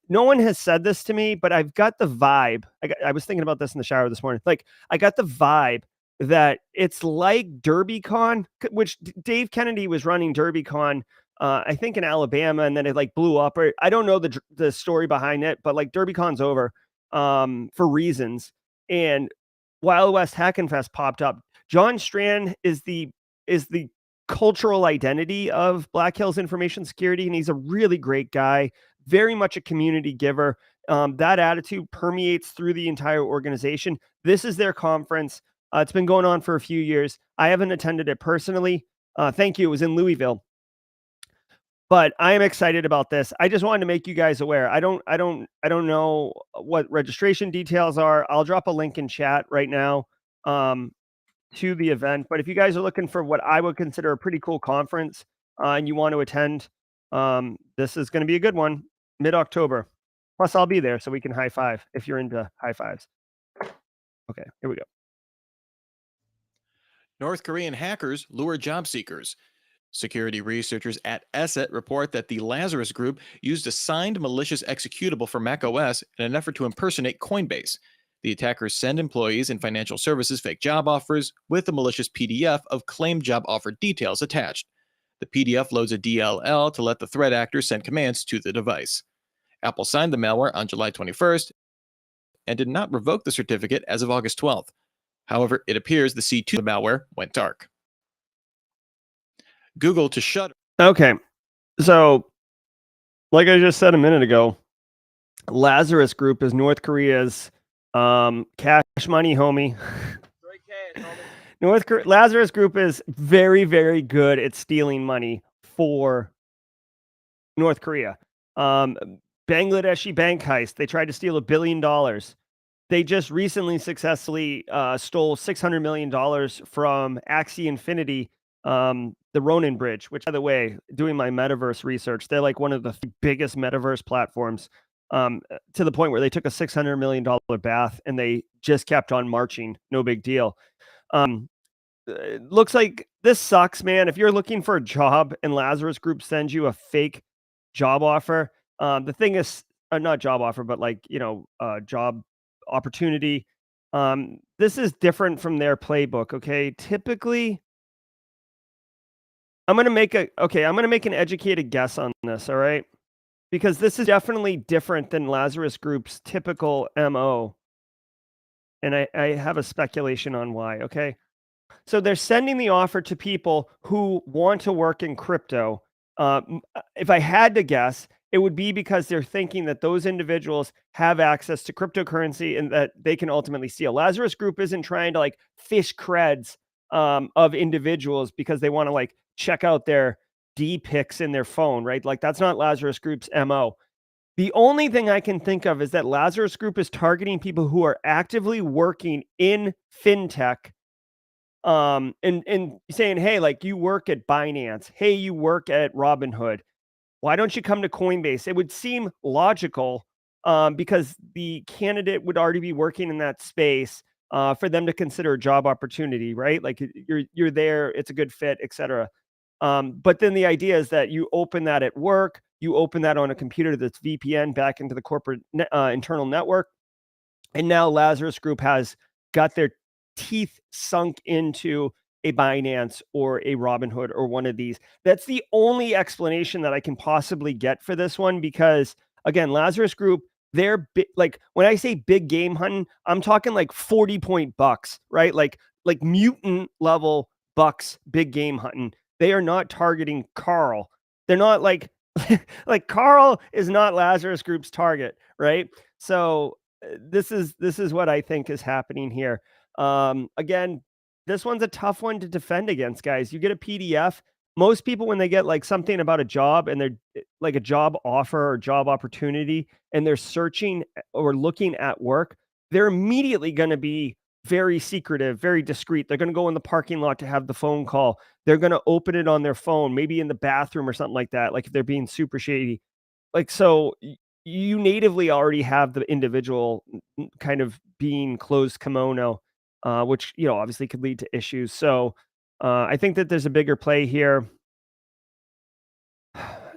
Speaker 1: No one has said this to me, but I've got the vibe. I was thinking about this in the shower this morning. Like, I got the vibe that it's like DerbyCon, which Dave Kennedy was running DerbyCon, I think in Alabama, and then it like blew up. Or I don't know the story behind it, but like DerbyCon's over for reasons. And Wild West Hackin' Fest popped up. John Strand is the cultural identity of Black Hills Information Security, and he's a really great guy, very much a community giver. That attitude permeates through the entire organization. This is their conference. It's been going on for a few years. I haven't attended it personally. Thank you. It was in Louisville. But I am excited about this. I just wanted to make you guys aware. I don't know what registration details are. I'll drop a link in chat right now to the event. But if you guys are looking for what I would consider a pretty cool conference and you want to attend, this is going to be a good one, mid-October. Plus, I'll be there so we can high five if you're into high fives. Okay, here we go.
Speaker 3: North Korean hackers lure job seekers. Security researchers at ESET report that the Lazarus Group used a signed malicious executable for macOS in an effort to impersonate Coinbase. The attackers send employees in financial services fake job offers with a malicious PDF of claimed job offer details attached. The PDF loads a DLL to let the threat actor send commands to the device. Apple signed the malware on July 21st and did not revoke the certificate as of August 12th. However, it appears the C2 malware went dark. Google to shut.
Speaker 1: Okay, so like I just said a minute ago, Lazarus Group is North Korea's cash money, homie. Lazarus Group is very, very good at stealing money for North Korea. Bangladeshi bank heist. They tried to steal $1 billion. They just recently successfully stole $600 million from Axie Infinity, the Ronin Bridge, which, by the way, doing my metaverse research, they're like one of the biggest metaverse platforms, to the point where they took a $600 million bath and they just kept on marching. No big deal. Looks like this sucks, man. If you're looking for a job and Lazarus Group sends you a fake job offer, the thing is, not job offer, but like, job opportunity. This is different from their playbook. Okay. Typically, I'm going to make an educated guess on this. All right. Because this is definitely different than Lazarus Group's typical MO. And I have a speculation on why. Okay. So they're sending the offer to people who want to work in crypto. If I had to guess, it would be because they're thinking that those individuals have access to cryptocurrency and that they can ultimately steal. Lazarus Group isn't trying to like fish creds of individuals because they want to like check out their D pics in their phone, right? Like that's not Lazarus Group's MO. The only thing I can think of is that Lazarus Group is targeting people who are actively working in fintech, and saying, hey, like you work at Binance, hey, you work at Robinhood, why don't you come to Coinbase? It would seem logical, because the candidate would already be working in that space, for them to consider a job opportunity, right? Like you're there, it's a good fit, etc. But then the idea is that you open that at work, you open that on a computer that's VPN back into the corporate internal network, and now Lazarus Group has got their teeth sunk into a Binance or a Robinhood or one of these. That's the only explanation that I can possibly get for this one, because again, Lazarus Group, they're like when I say big game hunting, I'm talking like 40-point bucks, right? Like mutant level bucks, big game hunting. They are not targeting Carl. They're not like like Carl is not Lazarus Group's target, right? So this is what I think is happening here. Again, this one's a tough one to defend against, guys. You get a PDF. Most people, when they get like something about a job and they're like a job offer or job opportunity, and they're searching or looking at work, they're immediately going to be very secretive, very discreet. They're going to go in the parking lot to have the phone call. They're going to open it on their phone, maybe in the bathroom or something like that. Like if they're being super shady, like so you natively already have the individual kind of being closed kimono, which obviously could lead to issues. So I think that there's a bigger play here.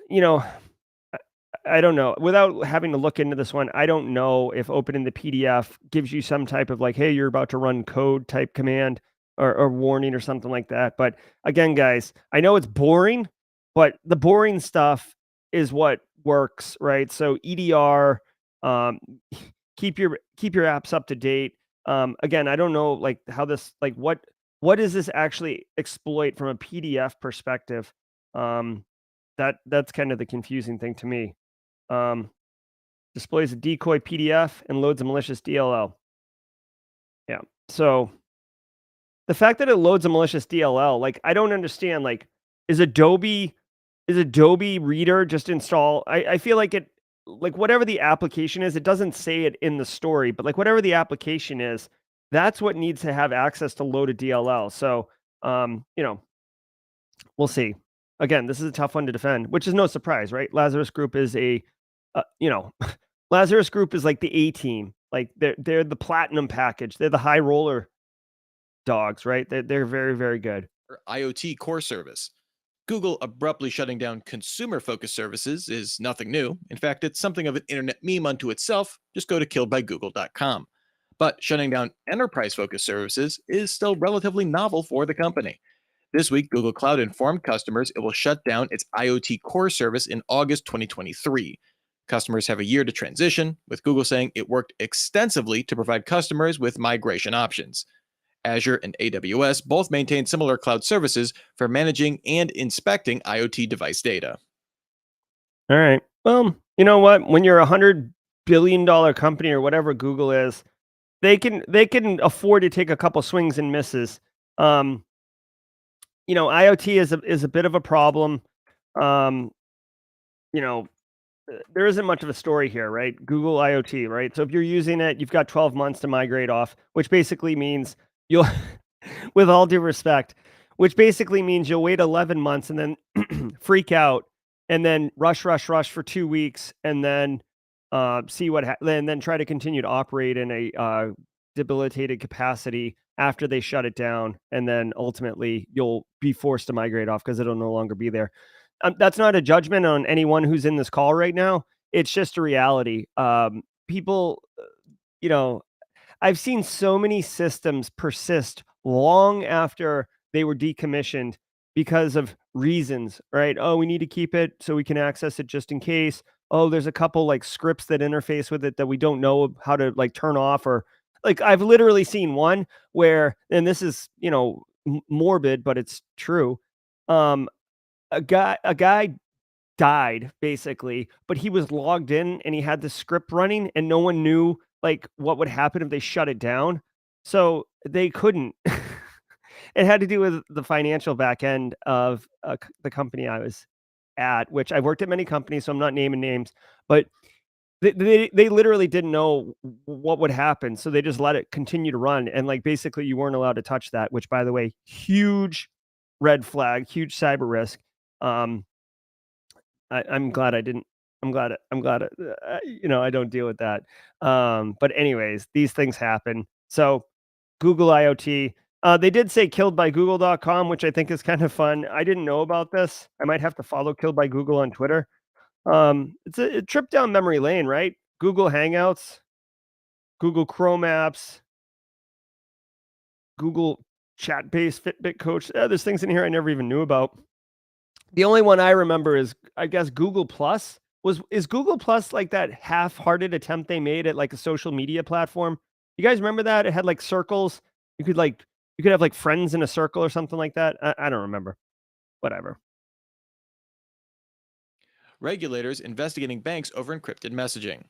Speaker 1: You know, I don't know. Without having to look into this one, I don't know if opening the PDF gives you some type of like, hey, you're about to run code type command or warning or something like that. But again, guys, I know it's boring, but the boring stuff is what works, right? So EDR, um, keep your apps up to date. Again, I don't know like how this like what does this actually exploit from a PDF perspective? That's kind of the confusing thing to me. Um, Displays a decoy PDF and loads a malicious DLL. Yeah. So the fact that it loads a malicious DLL, like I don't understand. Like, is Adobe Reader just install? I feel like it, like whatever the application is, it doesn't say it in the story, but like whatever the application is, that's what needs to have access to load a DLL. So we'll see. Again, this is a tough one to defend, which is no surprise, right? Lazarus Group is Lazarus Group is like the A team. Like they're the platinum package. They're the high roller dogs, right? They're very, very good.
Speaker 3: Or IoT Core service. Google abruptly shutting down consumer-focused services is nothing new. In fact, it's something of an internet meme unto itself. Just go to killedbygoogle.com. But shutting down enterprise-focused services is still relatively novel for the company. This week, Google Cloud informed customers it will shut down its IoT Core service in August 2023. Customers have a year to transition, with Google saying it worked extensively to provide customers with migration options. Azure and AWS both maintain similar cloud services for managing and inspecting IoT device data.
Speaker 1: All right. Well, you know what? When you're $100 billion company or whatever Google is, they can afford to take a couple swings and misses. Um, IoT is a bit of a problem. Um, you know, there isn't much of a story here, right? Google IoT, right? So if you're using it, you've got 12 months to migrate off, which basically means you'll, with all due respect, which basically means you'll wait 11 months and then freak out and then rush for 2 weeks and then see then try to continue to operate in a debilitated capacity after they shut it down. And then ultimately you'll be forced to migrate off because it'll no longer be there. That's not a judgment on anyone who's in this call right now. It's just a reality. People, you know, I've seen so many systems persist long after they were decommissioned because of reasons, right? Oh, we need to keep it so we can access it just in case. Oh, there's a couple like scripts that interface with it that we don't know how to like turn off or like I've literally seen one where, and this is, morbid, but it's true. Um, a guy died basically, but he was logged in and he had the script running and no one knew like what would happen if they shut it down. So they couldn't. It had to do with the financial back end of the company I was at, which I've worked at many companies, so I'm not naming names, but they literally didn't know what would happen. So they just let it continue to run. And like basically you weren't allowed to touch that, which by the way, huge red flag, huge cyber risk. Um, I'm glad I didn't. I don't deal with that. But anyways, these things happen. So Google IoT. They did say killed by google.com, which I think is kind of fun. I didn't know about this. I might have to follow Killed by Google on Twitter. It's a trip down memory lane, right? Google Hangouts, Google Chrome apps, Google chat-based Fitbit coach. There's things in here I never even knew about. The only one I remember is, I guess, Google Plus. Is Google Plus like that half-hearted attempt they made at like a social media platform? You guys remember that? It had like circles. You could have like friends in a circle or something like that. I don't remember. Whatever.
Speaker 3: Regulators investigating banks over encrypted messaging.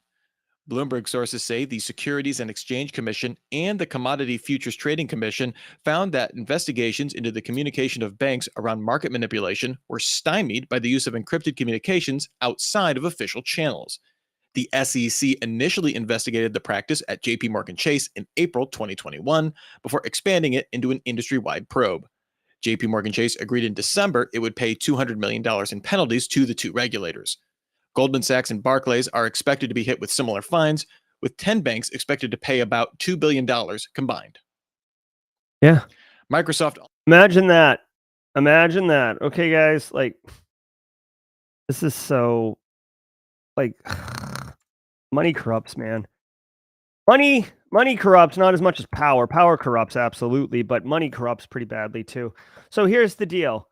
Speaker 3: Bloomberg sources say the Securities and Exchange Commission and the Commodity Futures Trading Commission found that investigations into the communication of banks around market manipulation were stymied by the use of encrypted communications outside of official channels. The SEC initially investigated the practice at JP Morgan Chase in April 2021 before expanding it into an industry-wide probe. JP Morgan Chase agreed in December it would pay $200 million in penalties to the two regulators. Goldman Sachs and Barclays are expected to be hit with similar fines, with 10 banks expected to pay about $2 billion combined.
Speaker 1: Yeah.
Speaker 3: Microsoft.
Speaker 1: Imagine that. Imagine that. Okay, guys, like this is so like money corrupts, man. Money corrupts not as much as power. Power corrupts absolutely, but money corrupts pretty badly too. So here's the deal.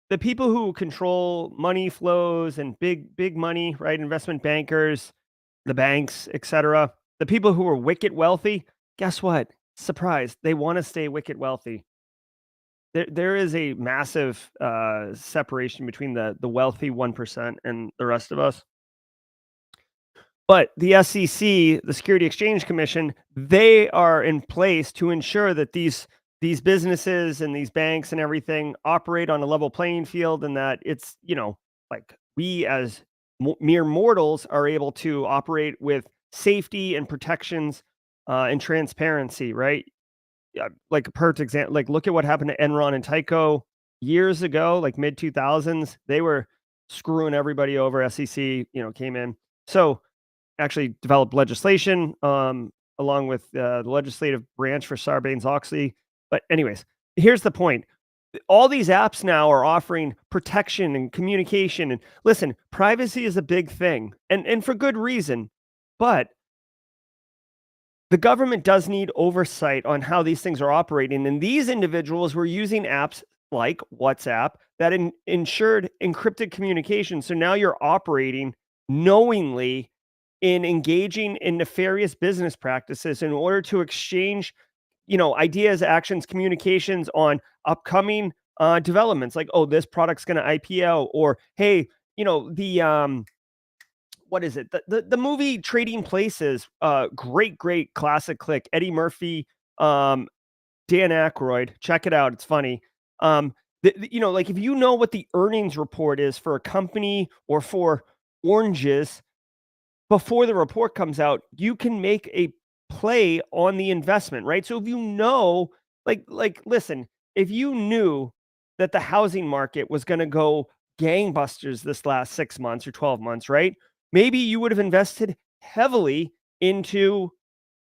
Speaker 1: The people who control money flows and big money, right? Investment bankers, the banks, etc. The people who are wicked wealthy, guess what? Surprise, they want to stay wicked wealthy. There is a massive separation between the wealthy 1% and the rest of us. But the SEC, the Security Exchange Commission, they are in place to ensure that these businesses and these banks and everything operate on a level playing field, and that it's, like we as mere mortals are able to operate with safety and protections and transparency, right? Yeah, like a perfect example, like look at what happened to Enron and Tyco years ago, like mid 2000s. They were screwing everybody over. SEC, came in. So actually developed legislation along with the legislative branch for Sarbanes-Oxley. But anyways, here's the point. All these apps now are offering protection and communication. And listen, privacy is a big thing, and for good reason. But the government does need oversight on how these things are operating. And these individuals were using apps like WhatsApp that ensured encrypted communication. So now you're operating knowingly in engaging in nefarious business practices in order to exchange, ideas, actions, communications on upcoming developments like, oh, this product's going to IPO, or hey, the what is it? The movie Trading Places, great classic click. Eddie Murphy, Dan Aykroyd. Check it out. It's funny. Like if you know what the earnings report is for a company or for oranges before the report comes out, you can make a play on the investment, right? So if you know, listen, if you knew that the housing market was going to go gangbusters this last 6 months or 12 months, right? Maybe you would have invested heavily into,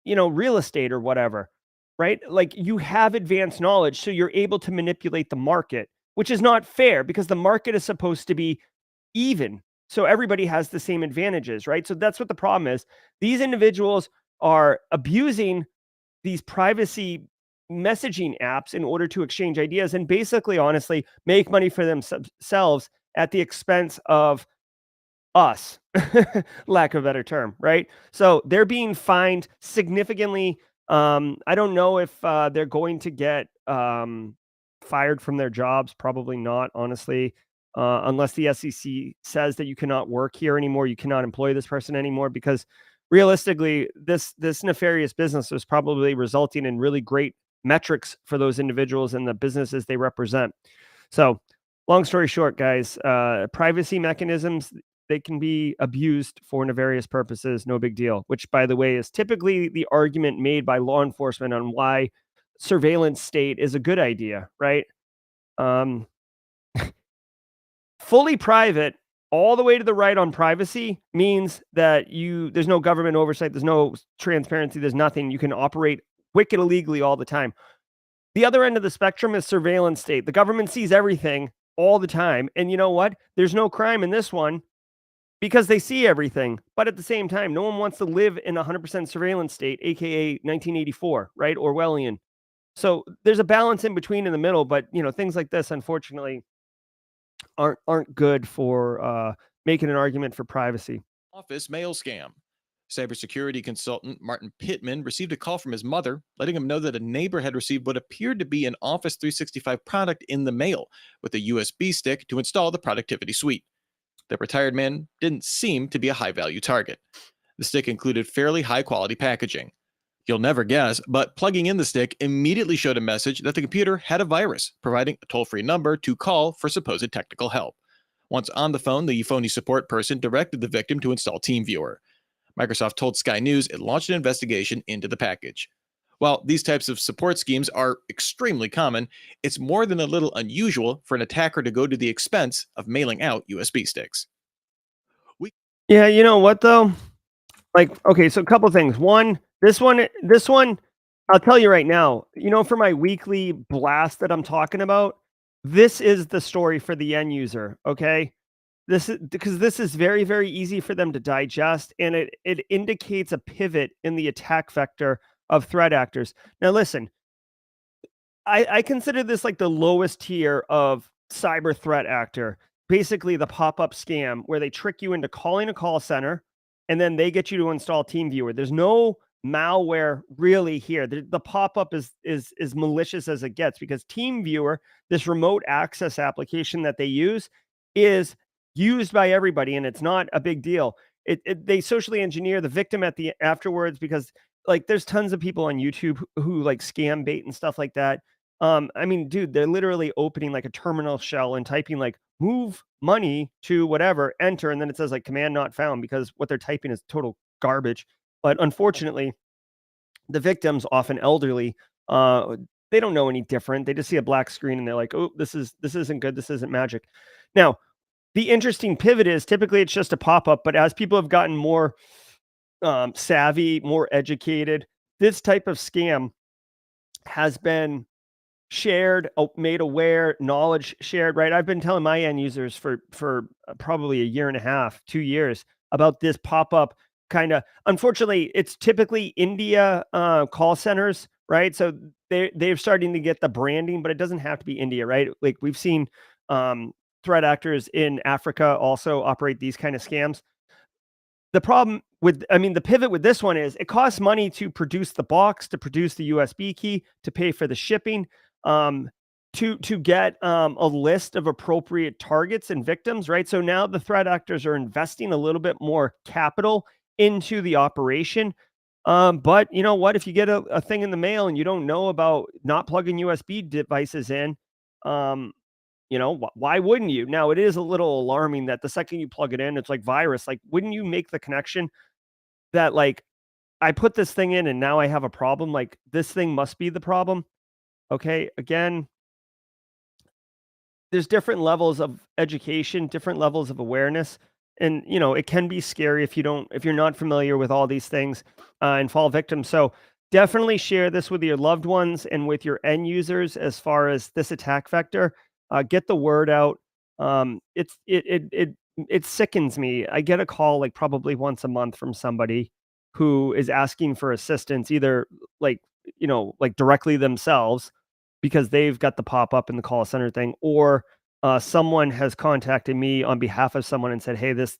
Speaker 1: real estate or whatever, right? Like you have advanced knowledge, so you're able to manipulate the market, which is not fair because the market is supposed to be even. So everybody has the same advantages, right? So that's what the problem is. These individuals are abusing these privacy messaging apps in order to exchange ideas and basically, honestly, make money for themselves at the expense of us, lack of a better term, right? So they're being fined significantly. I don't know if they're going to get fired from their jobs. Probably not, honestly, unless the SEC says that you cannot work here anymore, you cannot employ this person anymore. Because realistically, this nefarious business was probably resulting in really great metrics for those individuals and the businesses they represent. So, long story short, guys, privacy mechanisms, they can be abused for nefarious purposes, no big deal, which, by the way, is typically the argument made by law enforcement on why surveillance state is a good idea, right? Um, fully private, all the way to the right on privacy means that there's no government oversight, there's no transparency, there's nothing. You can operate wicked illegally all the time. The other end of the spectrum is surveillance state. The government sees everything all the time. And you know what? There's no crime in this one because they see everything. But at the same time, no one wants to live in 100% surveillance state, aka 1984, right? Orwellian. So there's a balance in between in the middle, but things like this, unfortunately, aren't good for making an argument for privacy.
Speaker 3: Office mail scam. Cybersecurity consultant Martin Pittman received a call from his mother, letting him know that a neighbor had received what appeared to be an Office 365 product in the mail with a USB stick to install the productivity suite. The retired man didn't seem to be a high-value target. The stick included fairly high-quality packaging. You'll never guess, but plugging in the stick immediately showed a message that the computer had a virus, providing a toll-free number to call for supposed technical help. Once on the phone, the phony support person directed the victim to install TeamViewer. Microsoft told Sky News it launched an investigation into the package. While these types of support schemes are extremely common, it's more than a little unusual for an attacker to go to the expense of mailing out USB sticks.
Speaker 1: Yeah, you know what though? Okay, so a couple things. One, this one, I'll tell you right now, for my weekly blast that I'm talking about, this is the story for the end user, okay? This is because this is very, very easy for them to digest, and it indicates a pivot in the attack vector of threat actors. Now, listen, I consider this like the lowest tier of cyber threat actor. Basically, the pop-up scam where they trick you into calling a call center, and then they get you to install TeamViewer. There's no malware really here. The pop-up is malicious as it gets because TeamViewer, this remote access application that they use, is used by everybody, and it's not a big deal. They socially engineer the victim afterwards because there's tons of people on YouTube who like scam bait and stuff like that. I mean, dude, they're literally opening like a terminal shell and typing like move money to whatever, enter, and then it says like command not found because what they're typing is total garbage. But unfortunately, the victims, often elderly, they don't know any different. They just see a black screen and they're like, oh, this isn't good. This isn't magic. Now, the interesting pivot is typically it's just a pop-up, but as people have gotten more savvy, more educated, this type of scam has been shared, made aware, knowledge shared, right? I've been telling my end users for probably a year and a half, 2 years about this pop-up kind of. Unfortunately, it's typically India call centers, right? So they're starting to get the branding, but it doesn't have to be India, right? Like we've seen threat actors in Africa also operate these kind of scams. The problem the pivot with this one is it costs money to produce the box, to produce the USB key, to pay for the shipping. to get a list of appropriate targets and victims, right? So now the threat actors are investing a little bit more capital into the operation. But you know what? If you get a thing in the mail and you don't know about not plugging USB devices in, um, why wouldn't you? Now, it is a little alarming that the second you plug it in, it's like virus. Like, wouldn't you make the connection that, like, I put this thing in and now I have a problem? Like, this thing must be the problem. Okay. Again, there's different levels of education, different levels of awareness. And, it can be scary if you're not familiar with all these things and fall victim. So definitely share this with your loved ones and with your end users as far as this attack vector. Get the word out. It sickens me. I get a call like probably once a month from somebody who is asking for assistance, either like, like directly themselves because they've got the pop up in the call center thing, or someone has contacted me on behalf of someone and said, "Hey, this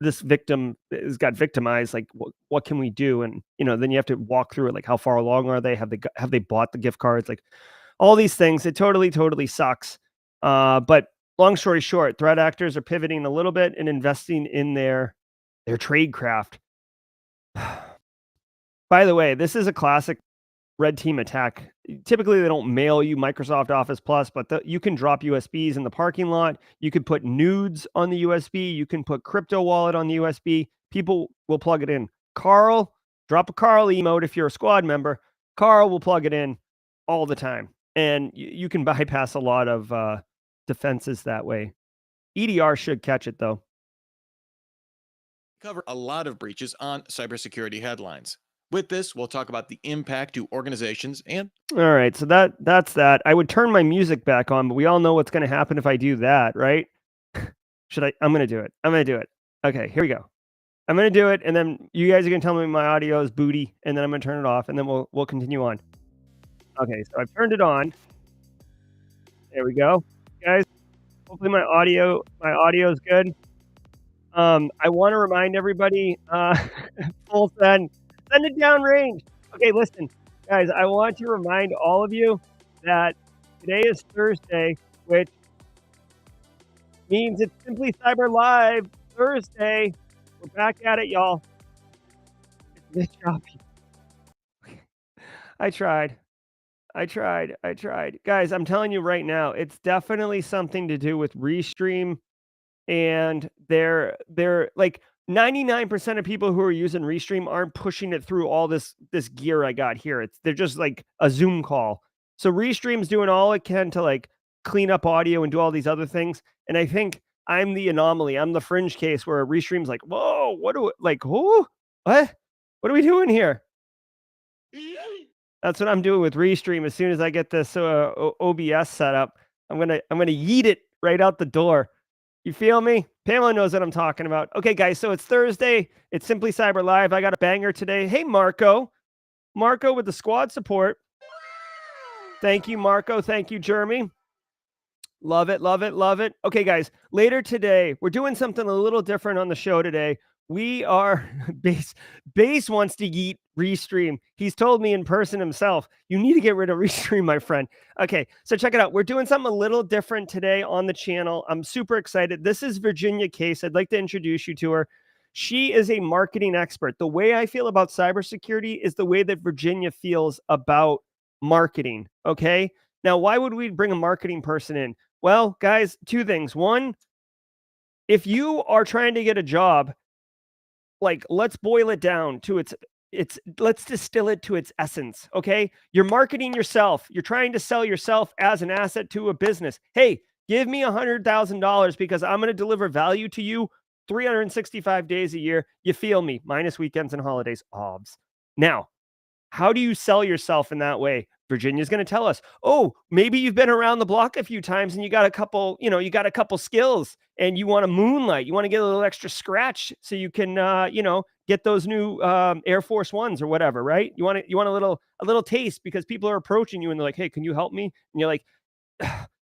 Speaker 1: victim has got victimized. Like, what can we do?" And then you have to walk through it. Like, how far along are they? Have they bought the gift cards? Like, all these things. It totally sucks. But long story short, threat actors are pivoting a little bit and investing in their trade craft. By the way, this is a classic red team attack. Typically, they don't mail you Microsoft Office Plus, but you can drop USBs in the parking lot. You could put nudes on the USB. You can put crypto wallet on the USB. People will plug it in. Carl, drop a Carl emote if you're a squad member. Carl will plug it in all the time. And you can bypass a lot of defenses that way. EDR should catch it, though.
Speaker 3: Cover a lot of breaches on cybersecurity headlines. With this, we'll talk about the impact to organizations and...
Speaker 1: All right, so that's that. I would turn my music back on, but we all know what's going to happen if I do that, right? Should I? I'm going to do it. I'm going to do it. Okay, here we go. I'm going to do it, and then you guys are going to tell me my audio is booty, and then I'm going to turn it off, and then we'll continue on. Okay, so I've turned it on. There we go, guys. Hopefully my audio is good. I want to remind everybody, full send it downrange. Okay, listen, guys, I want to remind all of you that today is Thursday, which means it's Simply Cyber Live Thursday. We're back at it, y'all. It's choppy. I tried. Guys, I'm telling you right now, it's definitely something to do with Restream, and they're like 99% of people who are using Restream aren't pushing it through all this gear I got here. They're just like a Zoom call. So Restream's doing all it can to like clean up audio and do all these other things. And I think I'm the anomaly. I'm the fringe case where Restream's like, whoa, what are we doing here? That's what I'm doing with Restream. As soon as I get this OBS set up, I'm gonna yeet it right out the door. You feel me? Pamela knows what I'm talking about. Okay, guys, so it's Thursday. It's Simply Cyber Live. I got a banger today. Hey, Marco with the squad support. Thank you, Marco. Thank you, Jeremy. Love it. Okay, guys, later today, we're doing something a little different on the show today. We are Base wants to yeet Restream. He's told me in person himself, you need to get rid of Restream, my friend. Okay, so check it out. We're doing something a little different today on the channel. I'm super excited. This is Virginia Case. I'd like to introduce you to her. She is a marketing expert. The way I feel about cybersecurity is the way that Virginia feels about marketing. Okay, now why would we bring a marketing person in? Well, guys, two things. One, if you are trying to get a job, like, let's boil it down to let's distill it to its essence. Okay. You're marketing yourself. You're trying to sell yourself as an asset to a business. Hey, give me $100,000 because I'm going to deliver value to you 365 days a year. You feel me? Minus weekends and holidays. Obs. Now, how do you sell yourself in that way? Virginia's going to tell us, oh, maybe you've been around the block a few times and you got a couple skills and you want to moonlight. You want to get a little extra scratch so you can, get those new Air Force Ones or whatever, right? You want a little taste because people are approaching you and they're like, hey, can you help me? And you're like,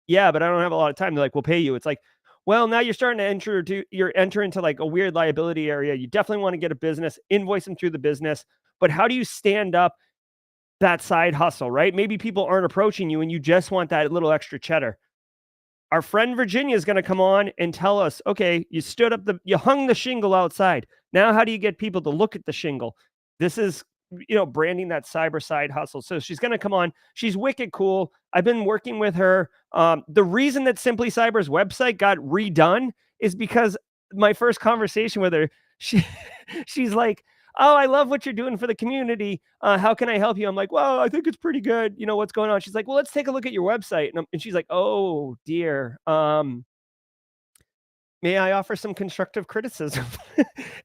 Speaker 1: yeah, but I don't have a lot of time. They're like, we'll pay you. It's like, well, now you're starting to enter into like a weird liability area. You definitely want to get a business, invoice them through the business. But how do you stand up that side hustle, right? Maybe people aren't approaching you and you just want that little extra cheddar. Our friend Virginia is going to come on and tell us, okay, you hung the shingle outside. Now, how do you get people to look at the shingle? This is, branding that cyber side hustle. So she's going to come on. She's wicked cool. I've been working with her. The reason that Simply Cyber's website got redone is because my first conversation with her, she's like, oh, I love what you're doing for the community. How can I help you? I'm like, well, I think it's pretty good. What's going on? She's like, well, let's take a look at your website. And she's like, oh dear. May I offer some constructive criticism?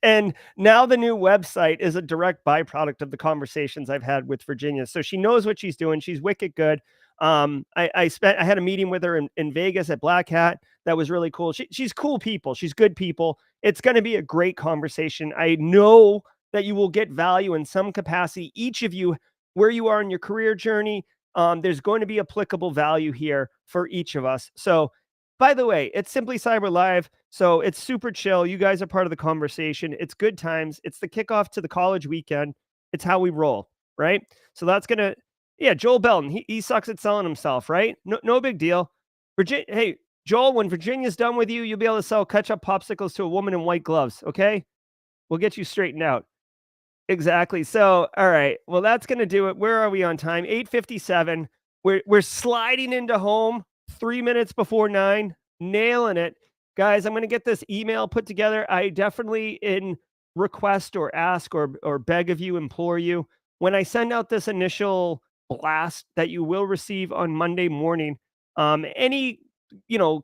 Speaker 1: And now the new website is a direct byproduct of the conversations I've had with Virginia. So she knows what she's doing. She's wicked good. I had a meeting with her in Vegas at Black Hat. That was really cool. She's cool people. She's good people. It's going to be a great conversation. I know that you will get value in some capacity. Each of you, where you are in your career journey, there's going to be applicable value here for each of us. So, by the way, it's Simply Cyber Live, so it's super chill. You guys are part of the conversation. It's good times. It's the kickoff to the college weekend. It's how we roll, right? So that's gonna, yeah. Joel Belton, he sucks at selling himself, right? No big deal. Hey, Joel, when Virginia's done with you, you'll be able to sell ketchup popsicles to a woman in white gloves. Okay, we'll get you straightened out. Exactly. So, all right. Well, that's going to do it. Where are we on time? 8:57. We're sliding into home 3 minutes before 9. Nailing it. Guys, I'm going to get this email put together. I definitely request or ask or beg of you, implore you, when I send out this initial blast that you will receive on Monday morning, any,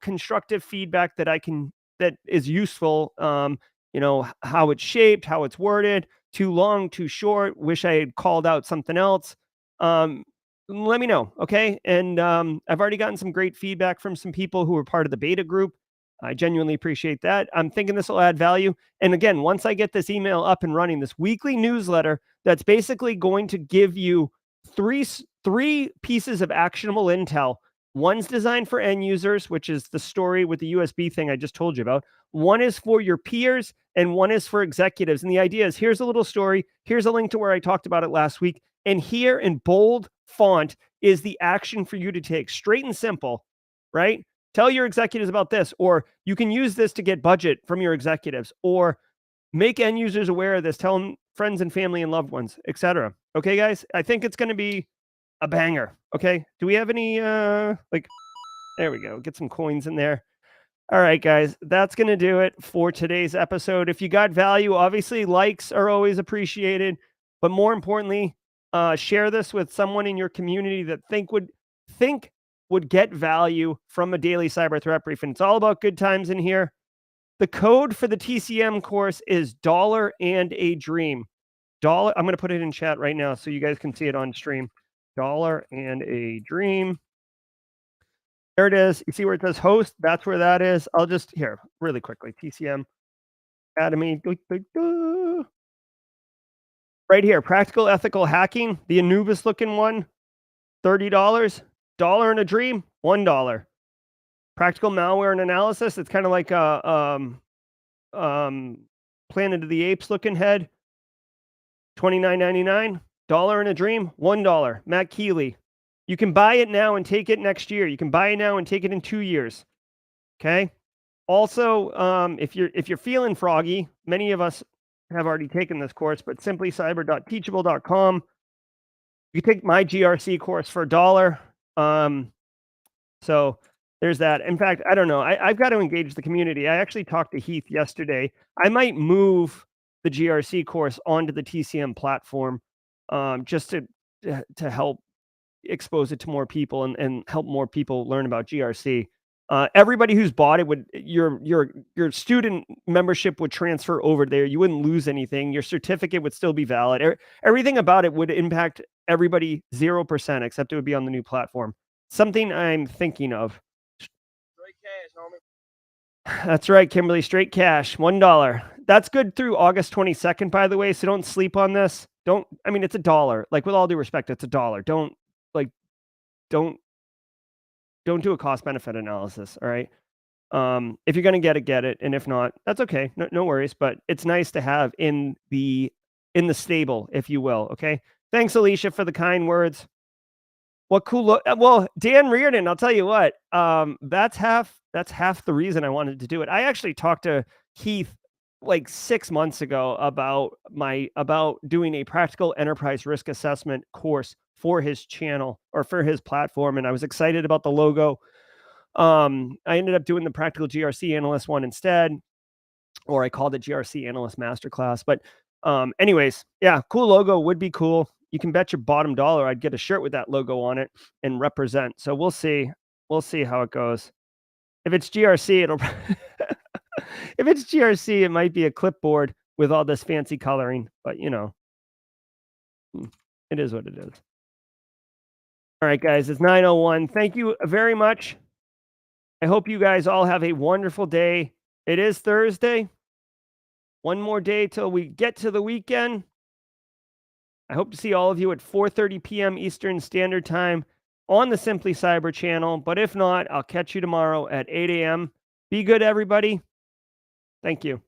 Speaker 1: constructive feedback that is useful, how it's shaped, how it's worded, too long, too short, wish I had called out something else. Let me know, okay? And I've already gotten some great feedback from some people who were part of the beta group. I genuinely appreciate that. I'm thinking this will add value. And again, once I get this email up and running, this weekly newsletter that's basically going to give you three pieces of actionable intel. One's designed for end users, which is the story with the USB thing I just told you about. One is for your peers, and one is for executives. And the idea is, here's a little story. Here's a link to where I talked about it last week. And here in bold font is the action for you to take. Straight and simple, right? Tell your executives about this, or you can use this to get budget from your executives, or make end users aware of this. Tell them friends and family and loved ones, etc. Okay, guys? I think it's going to be a banger. Okay. Do we have any, there we go. Get some coins in there. All right, guys, that's going to do it for today's episode. If you got value, obviously likes are always appreciated, but more importantly, share this with someone in your community that would get value from a daily cyber threat briefing. It's all about good times in here. The code for the TCM course is $and a dream. I'm going to put it in chat right now so you guys can see it on stream. $and a dream. There it is. You see where it says host? That's where that is. I'll just, here, really quickly. TCM Academy. Right here. Practical Ethical Hacking. The Anubis looking one. $30. $and a dream. $1. Practical Malware and Analysis. It's kind of like a Planet of the Apes looking head. $29.99. $and a dream. $1. Matt Keeley. You can buy it now and take it next year. You can buy it now and take it in 2 years. Okay. Also, if you're feeling froggy, many of us have already taken this course, but simplycyber.teachable.com. You can take my GRC course for $1. So there's that. In fact, I don't know. I've got to engage the community. I actually talked to Heath yesterday. I might move the GRC course onto the TCM platform, just to help expose it to more people and help more people learn about GRC. Everybody who's bought it your student membership would transfer over there. You wouldn't lose anything. Your certificate would still be valid. Everything about it would impact everybody 0%, except it would be on the new platform. Something I'm thinking of. Straight cash, homie. That's right, Kimberly. Straight cash, $1. That's good through August 22nd, by the way. So don't sleep on this. It's $1. Like, with all due respect, it's $1. Don't do a cost benefit analysis. All right. If you're going to get it. And if not, that's okay. No worries. But it's nice to have in the stable, if you will. Okay. Thanks, Alicia, for the kind words. What cool well, Dan Reardon, I'll tell you what, that's half the reason I wanted to do it. I actually talked to Keith like 6 months ago about doing a practical enterprise risk assessment course for his channel or for his platform, and I was excited about the logo. I ended up doing the practical GRC analyst one instead, or I called it GRC Analyst Master Class. But anyways, yeah, cool logo would be cool. You can bet your bottom dollar I'd get a shirt with that logo on it and represent. So we'll see. We'll see how it goes. If it's GRC, it'll if it's GRC, it might be a clipboard with all this fancy coloring, but you know, it is what it is. All right, guys, it's 9:01. Thank you very much. I hope you guys all have a wonderful day. It is Thursday. One more day till we get to the weekend. I hope to see all of you at 4:30 p.m. Eastern Standard Time on the Simply Cyber channel. But if not, I'll catch you tomorrow at 8 a.m. Be good, everybody. Thank you.